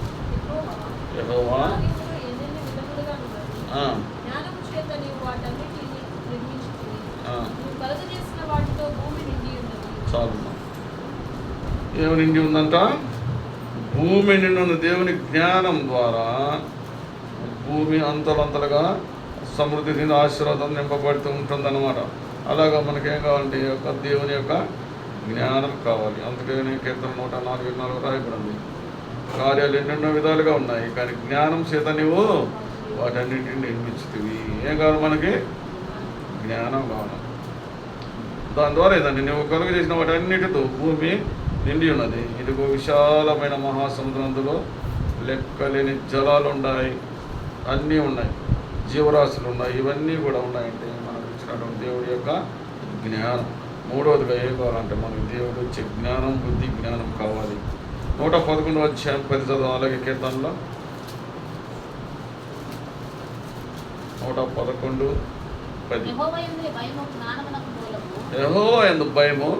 యెహోవా చాలు. ఏమి నిండి ఉందంట? భూమి నిండి ఉన్న దేవుని జ్ఞానం ద్వారా భూమి అంతలంతలుగా సమృద్ధి తిని ఆశీర్వాదం నింపబడుతూ ఉంటుందన్నమాట. అలాగా మనకేం కావాలంటే దేవుని యొక్క జ్ఞానం కావాలి. అందుకని కీర్తన 104:24 రాయబడింది. కార్యాలు ఎన్నెన్నో విధాలుగా ఉన్నాయి, కానీ జ్ఞానం చేత నువ్వు వాటన్నింటిని నిర్మించుతుంది. ఏం కావాలి? మనకి జ్ఞానం కావాలి. దాని ద్వారా ఏదండి నువ్వు కలుగు చేసిన వాటన్నిటితో భూమి నిండి ఉన్నది. ఇదిగో విశాలమైన మహాసముద్రంలో లెక్కలేని జలాలు ఉన్నాయి, అన్నీ ఉన్నాయి, జీవరాశులు ఉన్నాయి. ఇవన్నీ కూడా ఉన్నాయంటే మనకు ఇచ్చినటువంటి దేవుడి యొక్క జ్ఞానం. మూడవదిగా ఏం కావాలంటే మనకి దేవుడు వచ్చే జ్ఞానం, బుద్ధి జ్ఞానం కావాలి. 111వ అధ్యాయం 10 చదవం. అలాగే కీర్తనలో 111:10. యెహోవా యందు భయము జ్ఞానమునకు మూలము. యెహోవా యందు భయము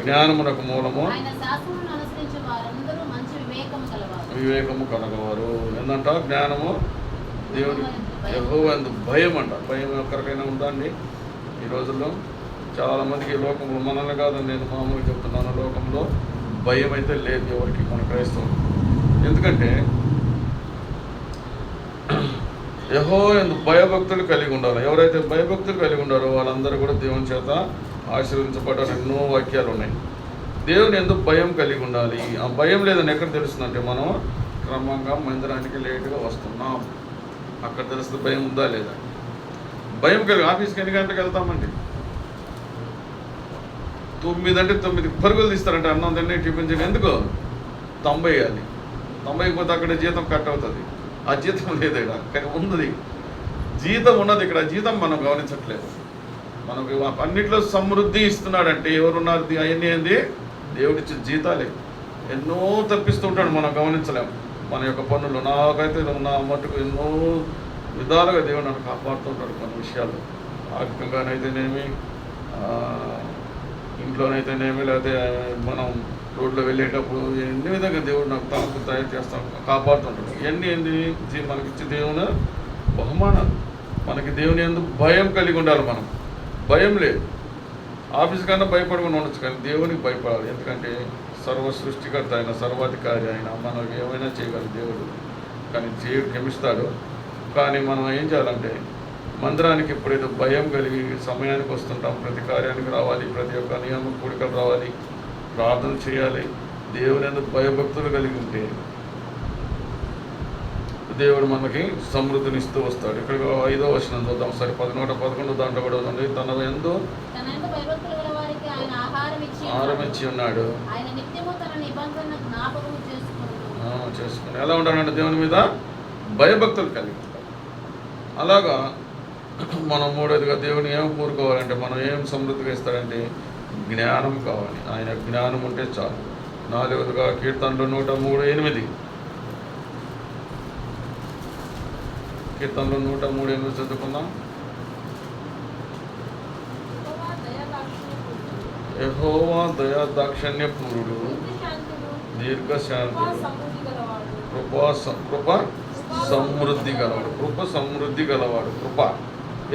జ్ఞానమునకు మూలము. ఆయన శాసనములను అనుసరించే వారందరూ మంచి వివేకము కలగవారు. ఏందంట? జ్ఞానము, దేవుని యెహోవా యందు భయం అంట. భయం ఎక్కడికైనా ఉందా అండి? ఈ రోజుల్లో చాలామందికి ఈ లోకంలో, మనల్ని కాదని నేను మామూలుగా చెప్తున్నాను, లోకంలో భయం అయితే లేదు ఎవరికి, మన క్రైస్తవులు. ఎందుకంటే యెహోవా యందు భయభక్తులు కలిగి ఉండాలి. ఎవరైతే భయభక్తులు కలిగి ఉండారో వాళ్ళందరూ కూడా దేవుని చేత ఆశీర్వదించబడ్డారు. ఎన్నో వాక్యాలు ఉన్నాయి. దేవుని యందు భయం కలిగి ఉండాలి. ఆ భయం లేదని ఎక్కడ తెలుస్తుందంటే మనం క్రమంగా మందిరానికి లేటుగా వస్తున్నాం, అక్కడ తెలుస్తుంది భయం ఉందా లేదా. భయం కలిగి ఆఫీస్కి ఎన్ని గంటలకు వెళ్తామండి? 9 అంటే 9 పరుగులు తీస్తారంటే అన్నం తిని టిఫిన్ చేయని. ఎందుకు? 90 వేయాలి. 90 పోతే అక్కడ జీతం కట్ అవుతుంది. ఆ జీతం లేదు ఇక్కడ, కానీ ఉన్నది జీతం ఉన్నది ఇక్కడ. జీతం మనం గమనించట్లేదు. మనకు అన్నింటిలో సమృద్ధి ఇస్తున్నాడంటే ఎవరున్నారు? అవన్నీ ఏంది? దేవుడిచ్చే జీతాలే. ఎన్నో తప్పిస్తుంటాడు, మనం గమనించలేము. మన యొక్క పనులు, నాకైతే నా మట్టుకు ఎన్నో విధాలుగా దేవుడు నన్ను కాపాడుతుంటాడు కొన్ని విషయాలు. ఆర్థికంగానైతేనేమి, ఇంట్లోనైతేనేమి, లేకపోతే మనం రోడ్లో వెళ్ళేటప్పుడు ఎన్ని విధంగా దేవుడు నాకు తనకు తయారు చేస్తాను, కాపాడుతుంటాడు. ఇవన్నీ ఏంది? మనకిచ్చే దేవుని బహుమానాలు. మనకి దేవుని యందు భయం కలిగి ఉండాలి. మనం భయం లేదు. ఆఫీస్ కన్నా భయపడకుండా ఉండొచ్చు, కానీ దేవునికి భయపడాలి. ఎందుకంటే సర్వ సృష్టికర్త ఆయన, సర్వాధికారి ఆయన. మనం ఏమైనా చేయగలరు దేవుడు, కానీ చేయడు, క్షమిస్తాడు. కానీ మనం ఏం చేయాలంటే మందిరానికి ఎప్పుడైతే భయం కలిగి సమయానికి వస్తుంటాం, ప్రతి కార్యానికి రావాలి, ప్రతి ఒక్క నియమ కూడికలు రావాలి, ప్రార్థన చేయాలి. దేవుని యందు భయభక్తులు కలిగి ఉంటే దేవుడు మనకి సమృద్ధిని ఇస్తూ వస్తాడు. ఇక్కడ 5వ వచనం చూద్దాం సరే. 11:11 దాంట్లో కూడా ఉంది. తన యందు ఆహారం ఇచ్చి ఉన్నాడు, చేసుకుని. ఎలా ఉంటాడంటే దేవుని మీద భయభక్తులు కలిగి ఉంటాడు. అలాగా మనం మూడోదిగా దేవుని ఏం కోరుకోవాలంటే, మనం ఏం సమృద్ధిగా ఇస్తాడంటే జ్ఞానం కావాలి. ఆయన జ్ఞానం ఉంటే చాలు. 4వదిగా కీర్తనలు 103:8. కీర్తనలు 103:8 చదువుకుందాం. యెహోవా దయా దాక్షిణ్య పూరుడు, దీర్ఘశాంతుడు, కృప సమృద్ధి గలవాడు. కృప సమృద్ధి గలవాడు. కృప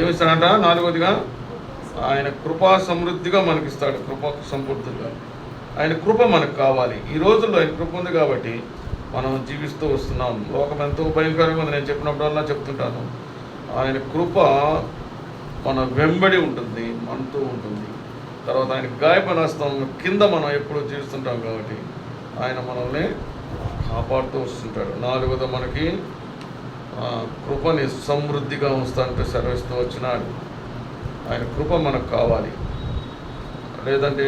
ఏమిస్తాడంట? 4వదిగా ఆయన కృపా సమృద్ధిగా మనకిస్తాడు. కృప సమృద్ధిగా ఆయన కృప మనకు కావాలి. ఈ రోజుల్లో ఆయన కృప ఉంది కాబట్టి మనం జీవిస్తూ వస్తున్నాం. లోకం ఎంతో భయంకరంగా ఉంది. నేను చెప్పినప్పుడల్లా చెప్తుంటాను, ఆయన కృప మన వెంబడి ఉంటుంది, మనతో ఉంటుంది. తర్వాత ఆయన గాయపనస్తం కింద మనం ఎప్పుడూ జీవిస్తుంటాం కాబట్టి ఆయన మనల్ని కాపాడుతూ వస్తుంటాడు. 4వది మనకి కృపని సమృద్ధిగా ఉంచుతానంటే సెలవిస్తూ వచ్చినాడు. ఆయన కృప మనకు కావాలి. లేదంటే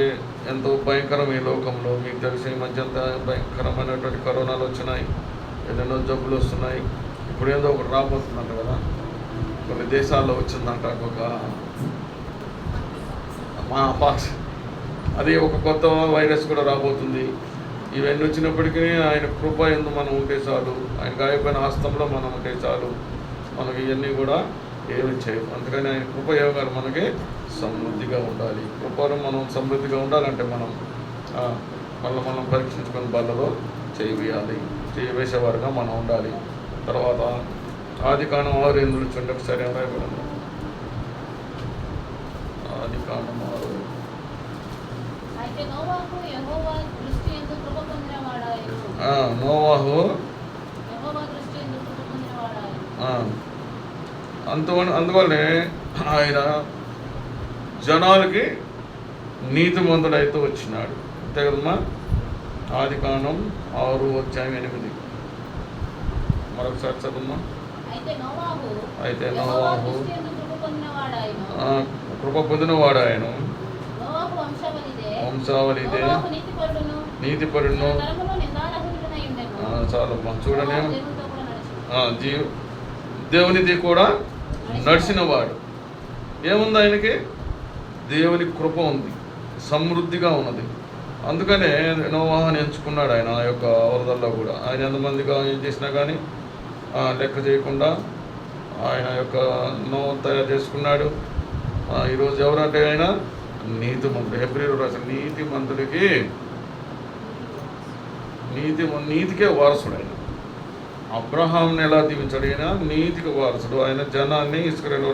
ఎంతో భయంకరం ఈ లోకంలో. మీకు తెలిసి ఈ మధ్య అంతా భయంకరమైనటువంటి కరోనాలు వచ్చినాయి, ఏదైనా జబ్బులు వస్తున్నాయి. ఇప్పుడు ఏదో ఒకటి రాబోతుందంట కదా, కొన్ని దేశాల్లో వచ్చిందంట ఒక పాక్స్, అది ఒక కొత్త వైరస్ కూడా రాబోతుంది. ఇవన్నీ వచ్చినప్పటికీ ఆయన కృప ఎందు మనం ఉంటే చాలు, ఆయన గాయపైన హస్తంలో మనం ఉంటే చాలు, మనకి ఇవన్నీ కూడా ఏమి చేయవు. అందుకని ఆయన కృప యోగాలు మనకి సమృద్ధిగా ఉండాలి. కృపను మనం సమృద్ధిగా ఉండాలంటే మనం మనం పరీక్షించుకొని బల్లలో చేయవేసేవారుగా మనం ఉండాలి. తర్వాత ఆదికాండం 6:8 చూడండి ఒకసారి. ఏం రాయబడింది? ఆదికాండం 6. నోవాహు అందువల్లనే ఆయన జనాలకి నీతిమంతుడైతే వచ్చినాడు. అంతే కదమ్మా? ఆదికాండం 6:8. మరొకసారి చదమ్మా. అయితే నోవాహు కృప పొందినవాడు ఆయన, వంశావళిదే, నీతిపరుడును. చాలమ్మా. చూడనే దేవునిది కూడా నడిచినవాడు. ఏముంది ఆయనకి? దేవుని కృప ఉంది, సమృద్ధిగా ఉన్నది. అందుకనే నోవాహుని ఎంచుకున్నాడు ఆయన. ఆ యొక్క వరదల్లో కూడా ఆయన ఎంతమందిగా ఏం చేసినా కానీ లెక్క చేయకుండా ఆయన యొక్క నోవు తయారు చేసుకున్నాడు. ఈరోజు ఎవరంటే ఆయన నీతిమంతుడు. హెబ్రీయులకు రాసిన నీతిమంతుడికి నీతికే వారసుడు. ఆయన అబ్రహాంని ఎలా దీవించాడు? ఆయన నీతికి వారసుడు. ఆయన జనాన్ని ఇస్రాయేలు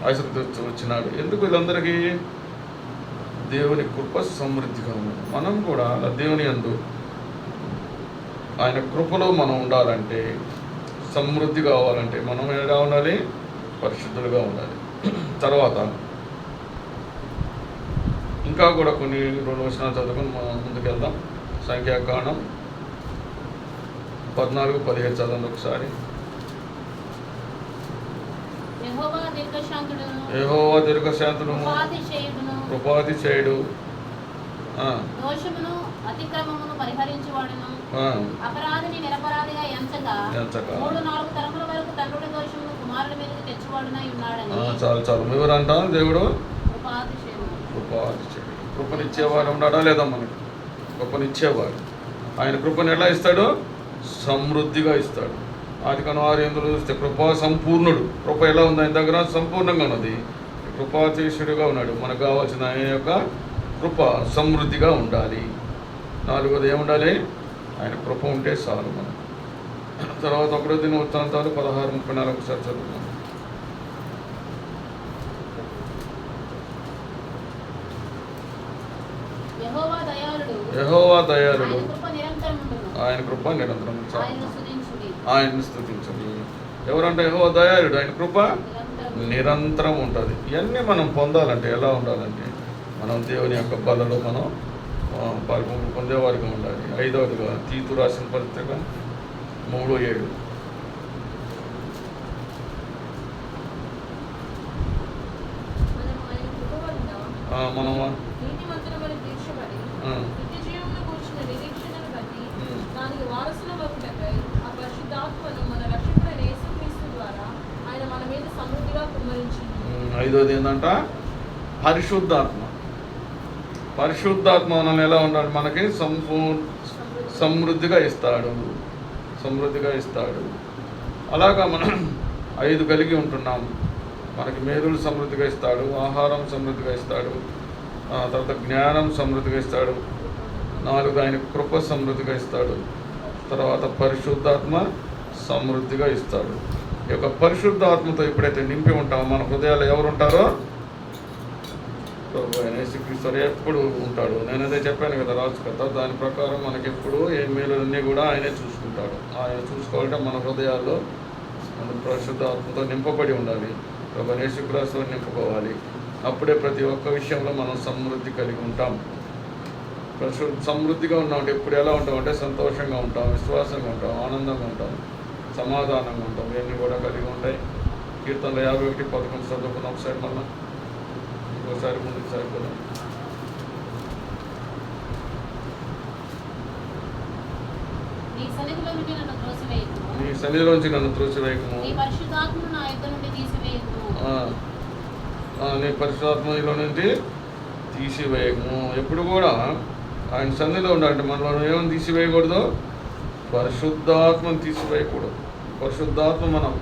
ఆశీర్వదించి వచ్చినాడు. ఎందుకు? వీళ్ళందరికీ దేవుని కృప సమృద్ధిగా ఉన్నది. మనం కూడా అలా దేవుని యందు ఆయన కృపలో మనం ఉండాలంటే, సమృద్ధి కావాలంటే మనం ఎలా ఉండాలి? పరిశుద్ధులుగా ఉండాలి. తర్వాత ఇంకా కూడా కొన్ని 2 వచనాలు చదువుకొని మనం ముందుకెళ్దాం. సంఖ్యాకాండం 14-17 చదవండి ఒకసారి. యెహోవా దీర్ఘశాంతుడు, కృపాతిశయుడు, దోషమును అతిక్రమమును పరిహరించువాడును, అపరాధిని నిరపరాధిగా ఎంచగా 3-4 తరముల వరకు తండ్రుడి దోషమును కుమారుడి మీదకి తెచ్చువాడునై ఉన్నాడని. చాలు వివరంట. దేవుడు కృపాతిశయుడు. కృపనిచ్చేవాడు ఉన్నాడా లేదా? మనకి కృపనిచ్చేవాడు. ఆయన కృపను ఎలా ఇస్తాడు? సమృద్ధిగా ఇస్తాడు. ఆదికాండం 6:8 చూస్తే కృపా సంపూర్ణుడు. కృప ఎలా ఉంది? ఆయన దగ్గర సంపూర్ణంగా ఉన్నది. కృపాతిశయుడుగా ఉన్నాడు. మనకు కావాల్సిన ఆయన యొక్క కృప సమృద్ధిగా ఉండాలి. 4వది ఏముండాలి? ఆయన కృప ఉంటే చాలు మనం. తర్వాత 1 దినవృత్తాంతాలు 16-34 ఒకసారి చదువుతాం. యెహోవా దయాళుడు, ఆయన కృప నిరంతరం. ఆయన్ని స్తుతించండి. ఎవరంటే యెహోవా దయాళుడు, ఆయన కృప నిరంతరం ఉంటుంది. ఇవన్నీ మనం పొందాలంటే ఎలా ఉండాలంటే మనం దేవుని యొక్క బలలో మనం పొందేవారిగా ఉండాలి. 5వదిగా తీతు రాసిన పత్రిక 3:7. మనం ఐదోది ఏంటంట? పరిశుద్ధాత్మ. పరిశుద్ధాత్మ మనల్ని ఎలా ఉండాలి? మనకి సమృద్ధిగా ఇస్తాడు. అలాగా మనం 5 కలిగి ఉంటున్నాం. మనకి మేలులు సమృద్ధిగా ఇస్తాడు, ఆహారం సమృద్ధిగా ఇస్తాడు, తర్వాత జ్ఞానం సమృద్ధిగా ఇస్తాడు, 4 ఆయన కృప సమృద్ధిగా ఇస్తాడు, తర్వాత పరిశుద్ధాత్మ సమృద్ధిగా ఇస్తాడు. ఈ యొక్క పరిశుద్ధాత్మతో ఎప్పుడైతే నింపి ఉంటామో మన హృదయాలు ఎవరు ఉంటారో ఆయన యేసుక్రీస్తు ఎప్పుడు ఉంటాడు. నేను అదే చెప్పాను కదా రాజు కథ. దాని ప్రకారం మనకి ఎప్పుడు ఏ మేలులన్నీ కూడా ఆయనే చూసుకుంటాడు. ఆయన చూసుకోవాలంటే మన హృదయాల్లో మన పరిశుద్ధాత్మతో నింపబడి ఉండాలి. యేసుక్రీస్తుతో నింపుకోవాలి. అప్పుడే ప్రతి ఒక్క విషయంలో మనం సమృద్ధి కలిగి ఉంటాం. సమృద్ధిగా ఉన్నామంటే ఎప్పుడు ఎలా ఉంటామంటే సంతోషంగా ఉంటాం, విశ్వాసంగా ఉంటాం, ఆనందంగా ఉంటాం, సమాధానంగా ఉంటాం. ఇవన్నీ కూడా కలిగి ఉంటాయి. కీర్తనలు 51:11 చదువుకున్నాం ఒకసారి. మళ్ళీ ఇంకోసారి ముందుకు సరిపోదాం. నీ సన్నిధిలోంచి నన్ను త్రోసివేయకుము, నీ పరిశుద్ధాత్మను నా యొద్ద నుండి తీసివేయకుము. ఎప్పుడు కూడా ఆయన సన్నిధిలో ఉండాలంటే మనలో ఏమని తీసివేయకూడదు? పరిశుద్ధాత్మను తీసివేయకూడదు. పరిశుద్ధాత్మ మనం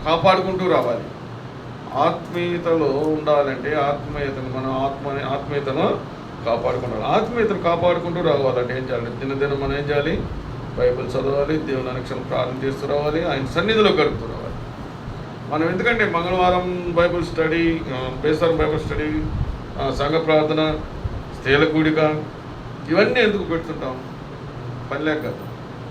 కాపాడుకుంటూ రావాలి. ఆత్మీయతలో ఉండాలంటే మనం ఆత్మీయతను కాపాడుకుంటాం. ఆత్మీయతను కాపాడుకుంటూ రావాలంటే ఏం చేయాలి? దినదినం మనం ఏం చేయాలి? బైబిల్ చదవాలి, దేవుని అనుక్షణం ప్రార్థన చేస్తూ రావాలి, ఆయన సన్నిధిలో గడుపుతూ రావాలి. మనం ఎందుకంటే మంగళవారం బైబిల్ స్టడీ, బేసారం బైబిల్ స్టడీ, సంఘ ప్రార్థన, స్థేల కూడిక, ఇవన్నీ ఎందుకు పెడుతుంటాం? పని లేక కాదు.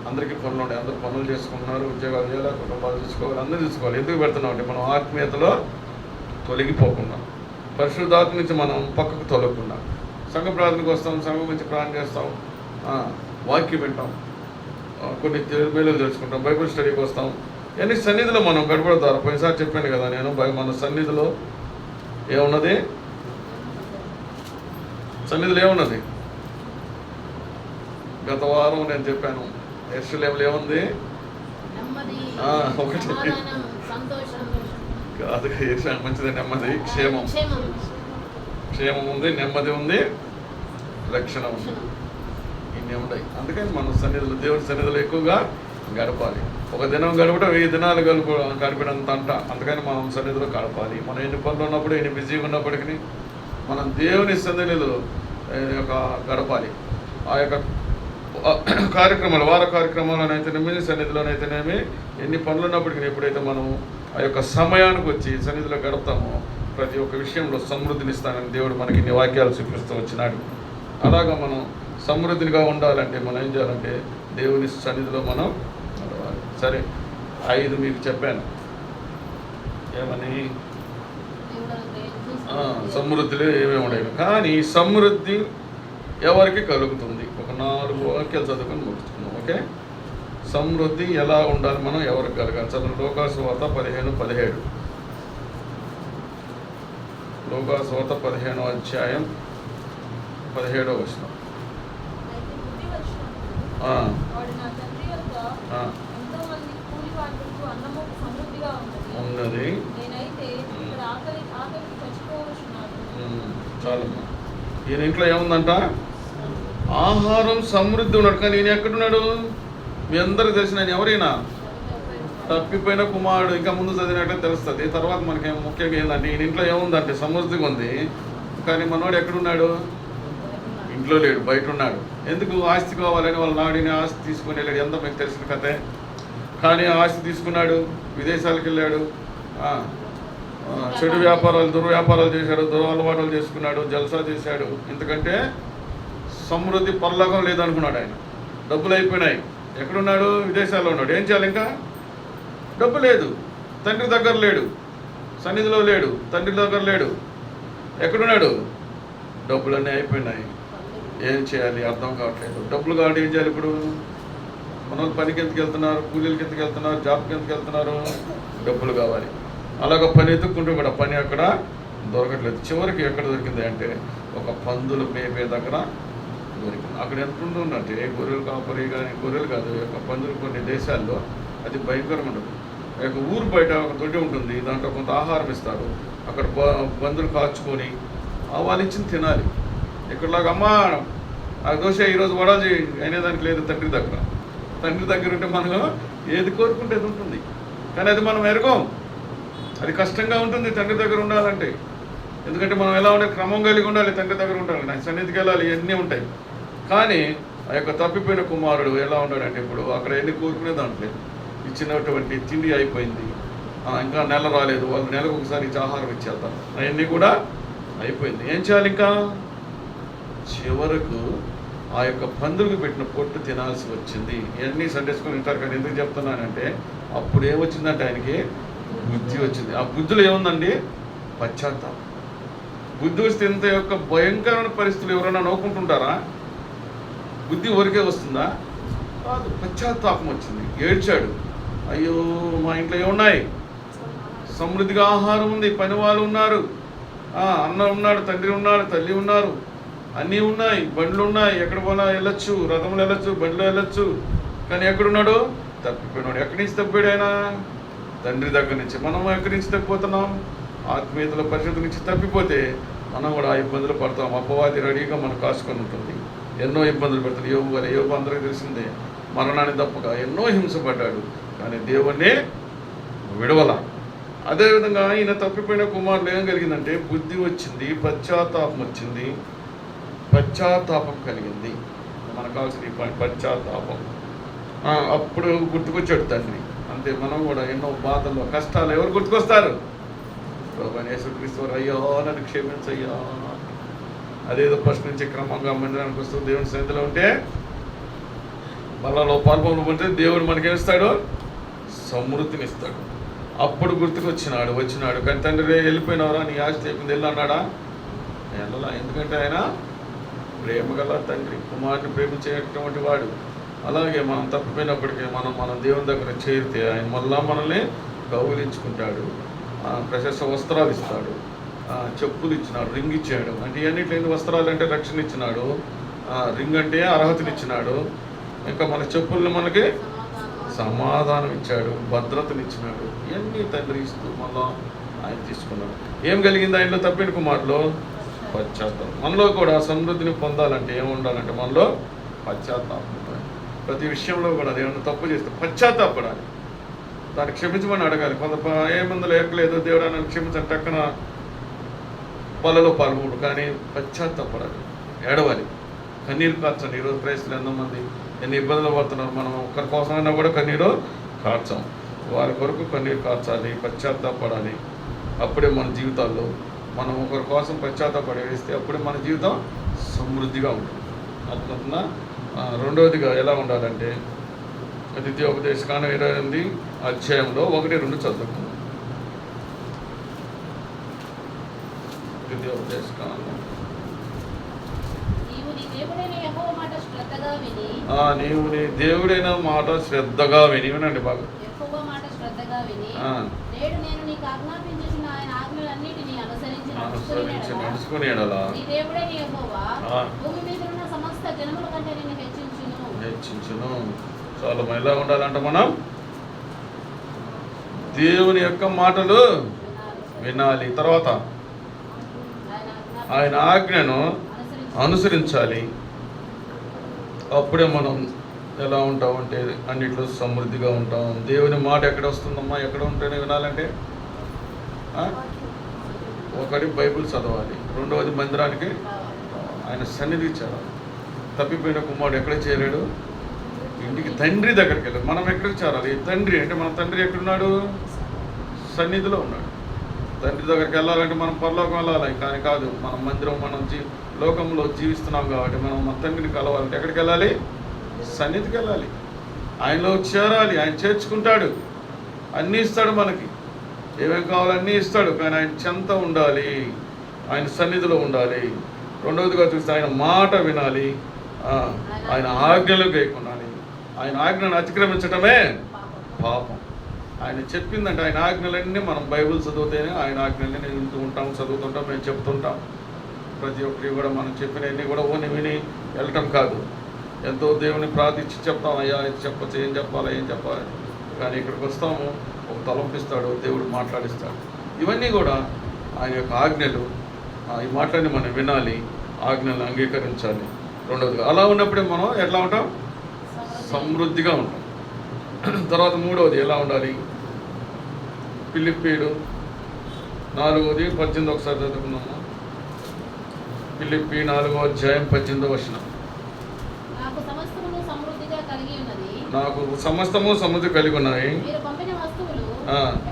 అందరికీ పనులు ఉన్నాయి, అందరూ పనులు చేసుకుంటున్నారు, ఉద్యోగాలు చేయాలి, కుటుంబాలు చూసుకోవాలి, అందరూ చూసుకోవాలి. ఎందుకు పెడుతున్నాం అంటే మనం ఆత్మీయతలో తొలగిపోకుండా, పరిశుద్ధాత్మ నుంచి మనం పక్కకు తొలగకుండా, సంఘ ప్రార్థనకు వస్తాం, సంఘం నుంచి ప్రార్థన చేస్తాం, వాక్యం వింటాం, కొన్ని మేలులు తెలుసుకుంటాం, బైబిల్ స్టడీకి వస్తాం. ఇవన్నీ సన్నిధిలో మనం గడపడతారు. పోయినసారి చెప్పాను కదా నేను, మన సన్నిధిలో ఏమున్నది? సన్నిధిలో ఏమున్నది? గత వారం నేను చెప్పాను. యెరూషలేములో ఏముంది? ఒకటి కాదు, మంచిది, నెమ్మది, క్షేమం ఉంది, నెమ్మది ఉంది, రక్షణ ఉంది. ఇన్ని ఉన్నాయి. అందుకని మన సన్నిధిలో, దేవుడి సన్నిధిలో ఎక్కువగా గడపాలి. ఒక దినం గడపడం 1000 దినాలు గడిపినంత అంట. అందుకని మనం సన్నిధిలో గడపాలి. మనం ఎన్ని పనులు ఉన్నప్పుడు, ఎన్ని బిజీగా ఉన్నప్పటికీ మనం దేవుని సన్నిధిలో గడపాలి. ఆ యొక్క కార్యక్రమాలు, వార కార్యక్రమాలనైతేనేమి, సన్నిధిలోనైతేనేమి, ఎన్ని పనులు ఉన్నప్పటికీ ఎప్పుడైతే మనం ఆ యొక్క సమయానికి వచ్చి సన్నిధిలో గడుపుతామో ప్రతి ఒక్క విషయంలో సమృద్ధినిస్తానని దేవుడు మనకి ఇన్ని వాక్యాలు చూపిస్తూ వచ్చినాడు. అలాగా మనం సమృద్ధిగా ఉండాలంటే మనం ఏం చేయాలంటే దేవుని సన్నిధిలో మనం నడవాలి. సరే, 5 మీకు చెప్పాను. ఏమని? సమృద్ధిలో ఏమేమి ఉండేవి. కానీ సమృద్ధి ఎవరికి కలుగుతుంది? ఒక 4 వాక్యాలు చదువుకొని ముగించుకున్నాం. ఓకే, సమృద్ధి ఎలా ఉండాలి, మనం ఎవరికి కలగాలి? చదువు లోకాసువార్త 15:17. లోకాసువార్త 15వ అధ్యాయం 17వ వచనం. ఉన్నది చాలమ్మా. ఈయన ఇంట్లో ఏముందంట? ఆహారం సమృద్ధి ఉన్నాడు. కానీ ఈయన ఎక్కడున్నాడు? మీ అందరికి తెలిసిన ఆయన ఎవరైనా తప్పిపోయిన కుమారుడు. ఇంకా ముందు చదివినట్లే తెలుస్తుంది. తర్వాత మనకి ముఖ్యంగా ఏంటంటే ఈయన ఇంట్లో ఏముందంటే సమృద్ధిగా ఉంది. కానీ మనోడు ఎక్కడున్నాడు? ఇంట్లో లేడు, బయట ఉన్నాడు. ఎందుకు? ఆస్తి కావాలని వాళ్ళ నాడిని ఆస్తి తీసుకుని వెళ్ళాడు. ఎంత మీకు తెలిసిన కథే. కానీ ఆస్తి తీసుకున్నాడు, విదేశాలకు వెళ్ళాడు, చెడు వ్యాపారాలు, దుర్వ్యాపారాలు చేశాడు, దురలవాటాలు చేసుకున్నాడు, జల్సా చేశాడు. ఎందుకంటే సమృద్ధి పరలోకం లేదనుకున్నాడు ఆయన. డబ్బులు అయిపోయినాయి. ఎక్కడున్నాడు? విదేశాల్లో ఉన్నాడు. ఏం చేయాలి? ఇంకా డబ్బు లేదు, తండ్రి దగ్గర లేడు, సన్నిధిలో లేడు, తండ్రి దగ్గర లేడు. ఎక్కడున్నాడు? డబ్బులన్నీ అయిపోయినాయి. ఏం చేయాలి అర్థం కావట్లేదు. డబ్బులు కావాలి, ఏం చేయాలి? ఇప్పుడు మన పనికి ఎందుకు వెళ్తున్నారు? కూలీలకి ఎందుకు వెళ్తున్నారు? జాబ్కి ఎందుకు వెళ్తున్నారు? డబ్బులు కావాలి. అలాగ పని ఎత్తుక్కుంటూ కూడా పని అక్కడ దొరకట్లేదు. చివరికి ఎక్కడ దొరికింది అంటే ఒక పందులు మేపే దగ్గర దొరికింది. అక్కడ ఎంత ఉంటుందంటే గొర్రెలు కాపరి కానీ, గొర్రెలు కాదు, ఒక పందులు కొన్ని దేశాల్లో అది భయంకరంగా ఉంటుంది. ఒక ఊరు బయట ఒక తొట్టి ఉంటుంది, దాంట్లో కొంత ఆహారం ఇస్తారు. అక్కడ పందులు కాచుకొని వాళ్ళు ఇచ్చింది తినాలి. ఇక్కడలాగా అమ్మ ఆ దోశ ఈరోజు వడాజీ అయినేదానికి లేదు. తండ్రి దగ్గర ఉంటే మనం ఏది కోరుకుంటే అది ఉంటుంది. కానీ అది మనం ఎరగం. అది కష్టంగా ఉంటుంది తండ్రి దగ్గర ఉండాలంటే. ఎందుకంటే మనం ఎలా ఉండాలి? క్రమం కలిగి ఉండాలి, తండ్రి దగ్గర ఉండాలి, నా సన్నిధికి వెళ్ళాలి, ఇవన్నీ ఉంటాయి. కానీ ఆ యొక్క తప్పిపోయిన కుమారుడు ఎలా ఉన్నాడంటే ఇప్పుడు అక్కడ ఎన్ని కోరుకునే దాంట్లో ఇచ్చినటువంటి తిండి అయిపోయింది, ఇంకా నెల రాలేదు, వాళ్ళు నెలకు ఒకసారి ఇచ్చి ఆహారం ఇచ్చేస్తారు, అవన్నీ కూడా అయిపోయింది. ఏం చేయాలి? ఇంకా చివరకు ఆ యొక్క పందులకు పెట్టిన పొట్టు తినాల్సి వచ్చింది. ఇవన్నీ సండే స్కూల్ వింటారు. కానీ ఎందుకు చెప్తున్నానంటే అప్పుడు ఏమొచ్చిందంటే ఆయనకి బుద్ధి వచ్చింది. ఆ బుద్ధిలో ఏముందండి? పశ్చాత్తాపం. బుద్ధి వస్తే ఇంత యొక్క భయంకరమైన పరిస్థితులు ఎవరైనా నవ్వుకుంటుంటారా? బుద్ధి ఊరికే వస్తుందా? కాదు, పశ్చాత్తాపం వచ్చింది. ఏడ్చాడు. అయ్యో మా ఇంట్లో ఏమున్నాయి? సమృద్ధిగా ఆహారం ఉంది, పని వాళ్ళు ఉన్నారు, అన్న ఉన్నాడు, తండ్రి ఉన్నాడు, తల్లి ఉన్నారు, అన్నీ ఉన్నాయి, బండ్లు ఉన్నాయి, ఎక్కడ పోనా వెళ్ళొచ్చు, రథంలో వెళ్ళొచ్చు, బండ్లో వెళ్ళొచ్చు. కానీ ఎక్కడున్నాడు? తప్పిపోయినాడు. ఎక్కడి నుంచి తప్పిపోయాడు ఆయన? తండ్రి దగ్గర నుంచి. మనం ఎక్కడి నుంచి తప్పిపోతున్నాం? ఆత్మీయతల పరిషత్తు నుంచి తప్పిపోతే మనం కూడా ఆ ఇబ్బందులు పడతాం. అపవాది రెడీగా మనం కాసుకొని ఉంటుంది. ఎన్నో ఇబ్బందులు పెడతాడు. యోబు అందరికీ తెలిసిందే. మరణాన్ని తప్పక ఎన్నో హింసపడ్డాడు, కానీ దేవుణ్ణి విడవల. అదేవిధంగా ఈయన తప్పిపోయిన కుమారులు ఏం కలిగిందంటే బుద్ధి వచ్చింది, పశ్చాత్తాపం వచ్చింది, పశ్చాత్తాపం కలిగింది. మనకు కావాల్సిన పశ్చాత్తాపం. అప్పుడు గుర్తుకొచ్చాడు తండ్రి. అంతే, మనం కూడా ఎన్నో బాధలు, కష్టాలు ఎవరు గుర్తుకొస్తారు? ప్రభువైన యేసుక్రీస్తు వారు, అయ్యో నన్ను క్షమించయ్యా. అదేదో ఫస్ట్ నుంచి క్రమంగా మందిరానికి వస్తూ దేవుని సన్నిధిలో ఉంటే బలలో పాల్పంలో ఉంటే దేవుడు మనకేమిస్తాడు? సమృద్ధిని ఇస్తాడు. అప్పుడు వచ్చినాడు. కానీ తండ్రి వెళ్ళిపోయినవరా, నీ ఆస్తి అయిపోయింది, వెళ్ళి అన్నాడా? వెళ్ళలా. ఎందుకంటే ఆయన ప్రేమ గల తండ్రి, కుమారుని ప్రేమించేటువంటి వాడు. అలాగే మనం తప్పిపోయినప్పటికీ మనం దేవుని దగ్గర చేరితే ఆయన మళ్ళా మనల్ని కౌగిలించుకుంటాడు, ప్రశస్త వస్త్రాలు ఇస్తాడు, చెప్పులు ఇచ్చినాడు, రింగ్ ఇచ్చాడు. అంటే ఇవన్నిట్లేని వస్త్రాలు అంటే రక్షణ ఇచ్చినాడు, రింగ్ అంటే అర్హతనిచ్చినాడు, ఇంకా మన చెప్పుల్ని మనకి సమాధానం ఇచ్చాడు, భద్రతనిచ్చినాడు. ఇవన్నీ తండ్రి ఇస్తూ మళ్ళా ఆయన తీసుకున్నాడు. ఏం కలిగింది ఆయనలో? తప్పిన కుమారులో పశ్చాత్తాపం. మనలో కూడా సమృద్ధిని పొందాలంటే ఏముండాలంటే మనలో పశ్చాత్తాపం. ప్రతి విషయంలో కూడా ఏమన్నా తప్పు చేస్తే పశ్చాత్తాపడాలి. దాన్ని క్షమించమని అడగాలి. ఏమందులో ఎరకలేదు దేవుడా నన్ను క్షమించండి టక్కన పళ్ళలో పాల్గొడు, కానీ పశ్చాత్తాపడాలి, ఏడవాలి, కన్నీరు కార్చండి. ఈరోజు క్రైస్తవులు ఎంతోమంది ఎన్ని ఇబ్బందులు పడుతున్నారు. మనం ఒక్కరి కోసమైనా కూడా కన్నీరు కార్చాం. వారి కొరకు కన్నీరు కార్చాలి, పశ్చాత్తాపడాలి. అప్పుడే మన జీవితాల్లో మనం ఒకరి కోసం పశ్చాత్తాపడి వేస్తే అప్పుడే మన జీవితం సమృద్ధిగా ఉంటుంది. అట్లా రెండవదిగా ఎలా ఉండాలంటే ద్వితీయోపదేశకాండం 28 అధ్యాయంలో 1-2 చదువుకుందాం. ద్వితీయోపదేశకాండం. నీవు నీ దేవుడైన యెహోవా మాట శ్రద్ధగా విని వినండి బాగా. యెహోవా మాట శ్రద్ధగా విని నేడు నేను నీకు ఆజ్ఞాపించిన ఆయన ఆజ్ఞలన్నిటిని అనుసరించి నడుచుకుని ఎడలా నీ దేవుడైన యెహోవా భూమి మీద ఉన్న సమస్త జనముల కంటే నిన్ను హెచ్చించును. చాలా ఎలా ఉండాలంట మనం దేవుని యొక్క మాటలు వినాలి. తర్వాత ఆయన ఆజ్ఞను అనుసరించాలి. అప్పుడే మనం ఎలా ఉంటామంటే అన్నిట్లో సమృద్ధిగా ఉంటాం. దేవుని మాట ఎక్కడ వస్తుందమ్మా, ఎక్కడ ఉంటేనే వినాలంటే ఒకటి బైబిల్ చదవాలి, రెండవది మందిరానికి ఆయన సన్నిధికి చేరాలి. తప్పిపోయిన కుమారుడు ఎక్కడ చేరాడు? ఇంటికి తండ్రి దగ్గరికి వెళ్ళాడు. మనం ఎక్కడికి చేరాలి? తండ్రి అంటే మన తండ్రి ఎక్కడున్నాడు? సన్నిధిలో ఉన్నాడు. తండ్రి దగ్గరికి వెళ్ళాలంటే మనం పరలోకం వెళ్ళాలి, కానీ కాదు, మనం మందిరం, మనం లోకంలో జీవిస్తున్నాం కాబట్టి మనం మన తండ్రిని కలవాలంటే ఎక్కడికి వెళ్ళాలి? సన్నిధికి వెళ్ళాలి, ఆయనలో చేరాలి. ఆయన చేర్చుకుంటాడు, అన్నీ ఇస్తాడు, మనకి ఏమేం కావాలో అన్నీ ఇస్తాడు, కానీ ఆయన చెంత ఉండాలి, ఆయన సన్నిధిలో ఉండాలి. రెండవదిగా చూస్తే ఆయన మాట వినాలి, ఆయన ఆజ్ఞలు గైకొనాలి. ఆయన ఆజ్ఞను అతిక్రమించటమే పాపం. ఆయన చెప్పిందంటే ఆయన ఆజ్ఞలన్నీ మనం బైబిల్ చదివితేనే ఆయన ఆజ్ఞలన్నీ వింటూ ఉంటాం, చదువుతుంటాం, మేము చెప్తుంటాం. ప్రతి ఒక్కరి కూడా మనం చెప్పినవన్నీ కూడా ఓని విని వెళ్ళటం కాదు. ఎంతో దేవుని ప్రార్థించి చెప్తాం, అయ్యా ఇది చెప్పచ్చు, ఏం చెప్పాలి. కానీ ఇక్కడికి వస్తాము, ఒక తలంపిస్తాడు, దేవుడు మాట్లాడిస్తాడు. ఇవన్నీ కూడా ఆయన యొక్క ఆజ్ఞలు. ఈ మాటలని మనం వినాలి, ఆజ్ఞలను అంగీకరించాలి. రెండవదిగా అలా ఉన్నప్పుడే మనం ఎట్లా ఉంటాం? సమృద్ధిగా ఉంటాం. తర్వాత మూడవది ఎలా ఉండాలి? ఫిలిప్పీయులు 4:18 ఒకసారి చదువుకున్నాము. ఫిలిప్పీ 4:18 నాకు సమస్తము సమృద్ధి కలిగి ఉన్నాయి. మీరు పంపిన వస్తువులు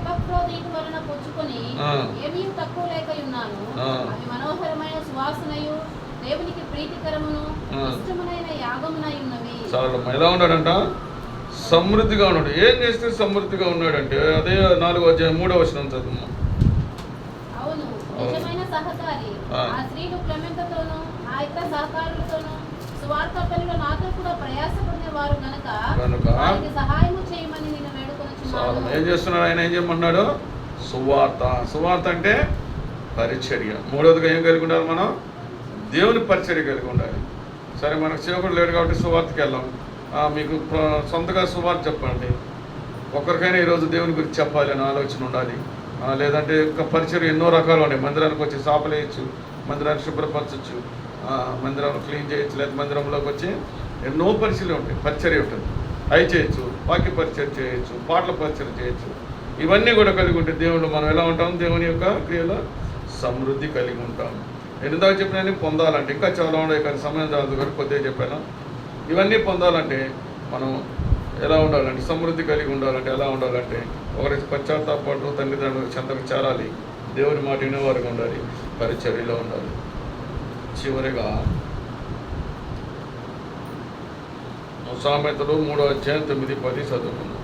ఎపఫ్రోదీతు వలన పుచ్చుకొని ఏమీ తక్కువ లేక ఉన్నాను. అవి మనోహరమైన సువాసనయు దేవునికి ప్రీతికరమును ఇష్టమైన యాగమునై ఉన్నవి. చాలా ఎలా ఉన్నాడంట? సమృద్ధిగా ఉన్నాడు. ఏం చేస్తే సమృద్ధిగా ఉన్నాడంటే అదే 4:3 చదువు. అవును, నిజమైన సహకారి ఆ స్త్రీలు క్లెమెంతతోనూ ఆ ఇతర సహకారులతోనూ సువార్త పనిలో నాతో కూడా ప్రయాసపడిన వారు గనుక వారికి సహాయం చేయమని నేను వేడుకొనుచున్నాను. ఏం చేస్తున్నాడు ఆయన? ఏం చేయమన్నాడు? సువార్త అంటే పరిచర్య. మూడవదిగా ఏం కలిగి ఉండాలి? మనం దేవుని పరిచర్య కలిగి ఉండాలి. సరే, మనకు సేవకుడు లేడు కాబట్టి సువార్తకి వెళ్ళాం. మీకు సొంతగా సువార్త చెప్పండి. ఒక్కరికైనా ఈరోజు దేవుని గురించి చెప్పాలి అని ఆలోచన ఉండాలి. లేదంటే ఇంకా పరిచర్య ఎన్నో రకాలు ఉన్నాయి. మందిరానికి వచ్చి సాపలేయచ్చు, మందిరాన్ని శుభ్రపరచచ్చు, మందిరాన్ని క్లీన్ చేయొచ్చు, లేదా మందిరంలోకి వచ్చి ఎన్నో పరిచర్యలు ఉంటాయి, పరిచర్య ఉంటుంది. అవి చేయొచ్చు, వాక్య పరిచర్య చేయొచ్చు, పాటల పరిచర్య చేయొచ్చు. ఇవన్నీ కూడా కలిగి ఉంటే దేవుడు మనం ఎలా ఉంటాం? దేవుని యొక్క క్రియలో సమృద్ధి కలిగి ఉంటాం. ఎన్నిదాకా చెప్పినా పొందాలంటే ఇంకా చాలా ఉన్నాయి, కానీ సమయం చాలు కానీ కొద్దిగా చెప్పాను. ఇవన్నీ పొందాలంటే మనం ఎలా ఉండాలంటే, సమృద్ధి కలిగి ఉండాలంటే ఎలా ఉండాలంటే, ఒకరి పశ్చాత్తాపడు తండ్రిదండ్రులకు చెంతకు చేరాలి, దేవుని మాట వినేవారుగా ఉండాలి, పరిచర్యలో ఉండాలి. చివరిగా సామెతలు 3:9-10 చదువుకున్నాం.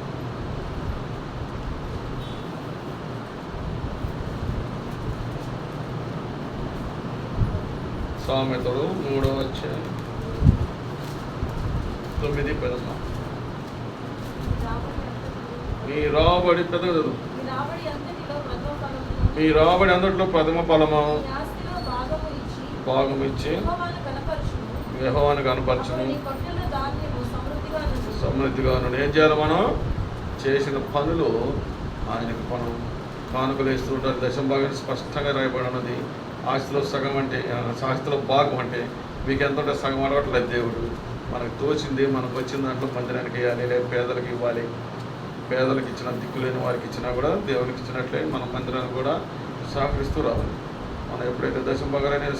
సామెతలు 3:9-10. మీ రాబడి పెద్దదు, మీ రాబడి అందరిలో ప్రథమ ఫలము భాగం ఇచ్చి యెహోవాను కనపరచును, సమృద్ధిగా ఉన్నాడు. ఏం చేయాలి? మనం చేసిన పనులు ఆయనకు మనం కానుకలు వేస్తూ ఉంటారు. దశమ భాగం స్పష్టంగా రాయబడి ఉన్నది. ఆస్తిలో సగం అంటే, ఆస్తిలో భాగం అంటే మీకు ఎంత ఉంటే సగం అడగట్లేదు దేవుడు. మనకు తోచింది, మనకు వచ్చిన దాంట్లో మందిరానికి వేయాలి, లేదా పేదలకు ఇవ్వాలి. పేదలకు ఇచ్చిన, దిక్కులేని వారికి ఇచ్చినా కూడా దేవునికి ఇచ్చినట్లే మన మందిరాన్ని కూడా సహకరిస్తూ రావాలి. మనం ఎప్పుడైతే దశంభాగాలు అనేది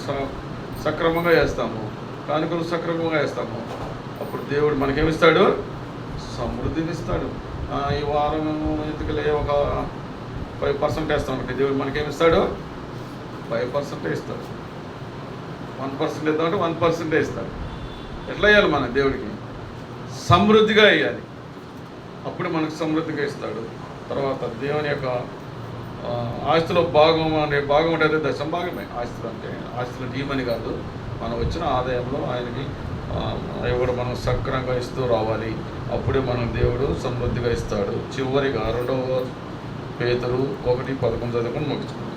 సక్రమంగా వేస్తామో, కానుకలు సక్రమంగా వేస్తామో, అప్పుడు దేవుడు మనకేమిస్తాడు? సమృద్ధిని ఇస్తాడు. ఈ వారం ఎందుకులే ఒక 5% వేస్తాం అంటే దేవుడు మనకేమిస్తాడు? 5% ఇస్తాడు. 1% ఇద్దామంటే 1% ఇస్తాడు. ఎట్లా వేయాలి మన దేవుడికి? సమృద్ధిగా వేయాలి. అప్పుడు మనకు సమృద్ధిగా ఇస్తాడు. తర్వాత దేవుని యొక్క ఆస్తులో భాగం అంటే దశంభాగమే. ఆస్తులు అంటే ఆస్తులు డీమని కాదు, మనం వచ్చిన ఆదాయంలో ఆయనకి అవి కూడా మనం సక్రంగా ఇస్తూ రావాలి. అప్పుడే మనం దేవుడు సమృద్ధిగా ఇస్తాడు. చివరిగా 2 పేతురు 1:11 చదువుకొని ముగించుకుంటాం.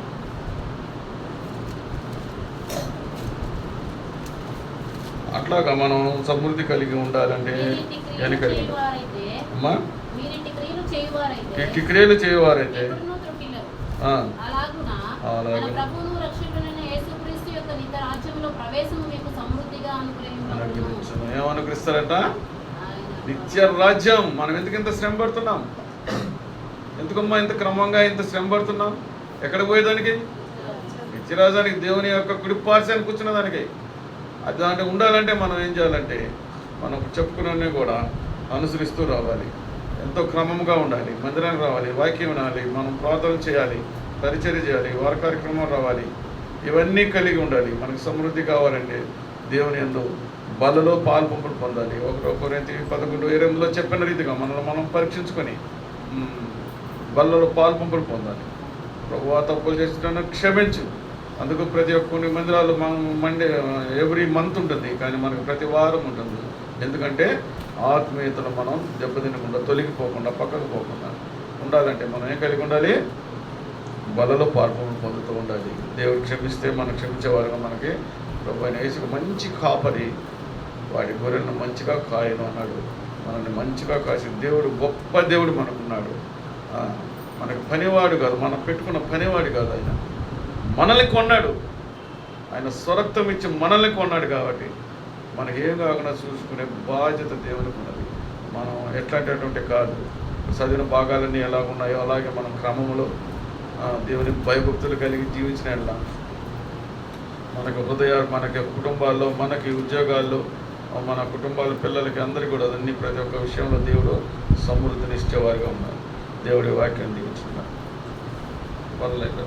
అట్లాగా మనం సమృద్ధి కలిగి ఉండాలంటే అమ్మా క్రియలు చేయవారైతే ఏమనుగ్రహిస్తారట? నిత్య రాజ్యం. మనం ఎందుకు ఇంత శ్రమ పడుతున్నాం? ఎందుకమ్మా ఇంత క్రమంగా ఇంత శ్రమ పడుతున్నాం? ఎక్కడ పోయేదానికి? నిత్యరాజానికి, దేవుని యొక్క కుడి పార్శ్వానికి కూర్చున్న దానికి. అది దాంట్లో ఉండాలంటే మనం ఏం చేయాలంటే, మనం చెప్పుకునే కూడా అనుసరిస్తూ రావాలి. ఎంతో క్రమంగా ఉండాలి. మందిరానికి రావాలి, వాక్యం వినాలి, మనం ప్రార్థన చేయాలి, పరిచర్య చేయాలి, వార కార్యక్రమం రావాలి. ఇవన్నీ కలిగి ఉండాలి. మనకు సమృద్ధి కావాలంటే దేవుని యందు బలలో పాలు పంపులు పొందాలి. 1 కొరింథీ 11:8 చెప్పిన రీతిగా మనల్ని మనం పరీక్షించుకొని బలలో పాలు పంపులు పొందాలి. ప్రభువా తప్పులు చేసిన క్షమించు. అందుకు ప్రతి ఒక్క కొన్ని మందిరాలు ఎవ్రీ మంత్ ఉంటుంది, కానీ మనకు ప్రతి వారం ఉంటుంది. ఎందుకంటే ఆత్మీయతను మనం దెబ్బతినకుండా, తొలగిపోకుండా, పక్కకు పోకుండా ఉండాలంటే మనం ఏం కలిగి ఉండాలి? బలలో పాల్పొంపులు పొందుతూ ఉండాలి. దేవుడు క్షమిస్తే మనం క్షమించేవారుగా మనకి ప్రభు అయిన యేసుకు మంచి కాపరి, వాడి గొర్రెలను మంచిగా కాయను అన్నాడు. మనల్ని మంచిగా కాసి దేవుడు, గొప్ప దేవుడు మనకున్నాడు. మనకు పనివాడు కాదు, మనం పెట్టుకున్న పనివాడు కాదు. ఆయన మనల్ని కొన్నాడు. ఆయన స్వరక్తం ఇచ్చి మనల్ని కొన్నాడు. కాబట్టి మనకి ఏం కాకుండా చూసుకునే బాధ్యత దేవునికి ఉన్నది. మనం ఎట్లాంటి కాదు, చదివిన భాగాలన్నీ ఎలా ఉన్నాయో అలాగే మనం క్రమంలో దేవుని భయభక్తులు కలిగి జీవించిన ఎలా మనకి మనకి కుటుంబాల్లో, మనకి ఉద్యోగాల్లో, మన కుటుంబాల పిల్లలకి అందరికీ కూడా అన్ని ప్రతి ఒక్క విషయంలో దేవుడు సమృద్ధిని ఇచ్చేవారుగా ఉన్నారు. దేవుడి వాక్యం దీవించున్నారు. పర్లేదు.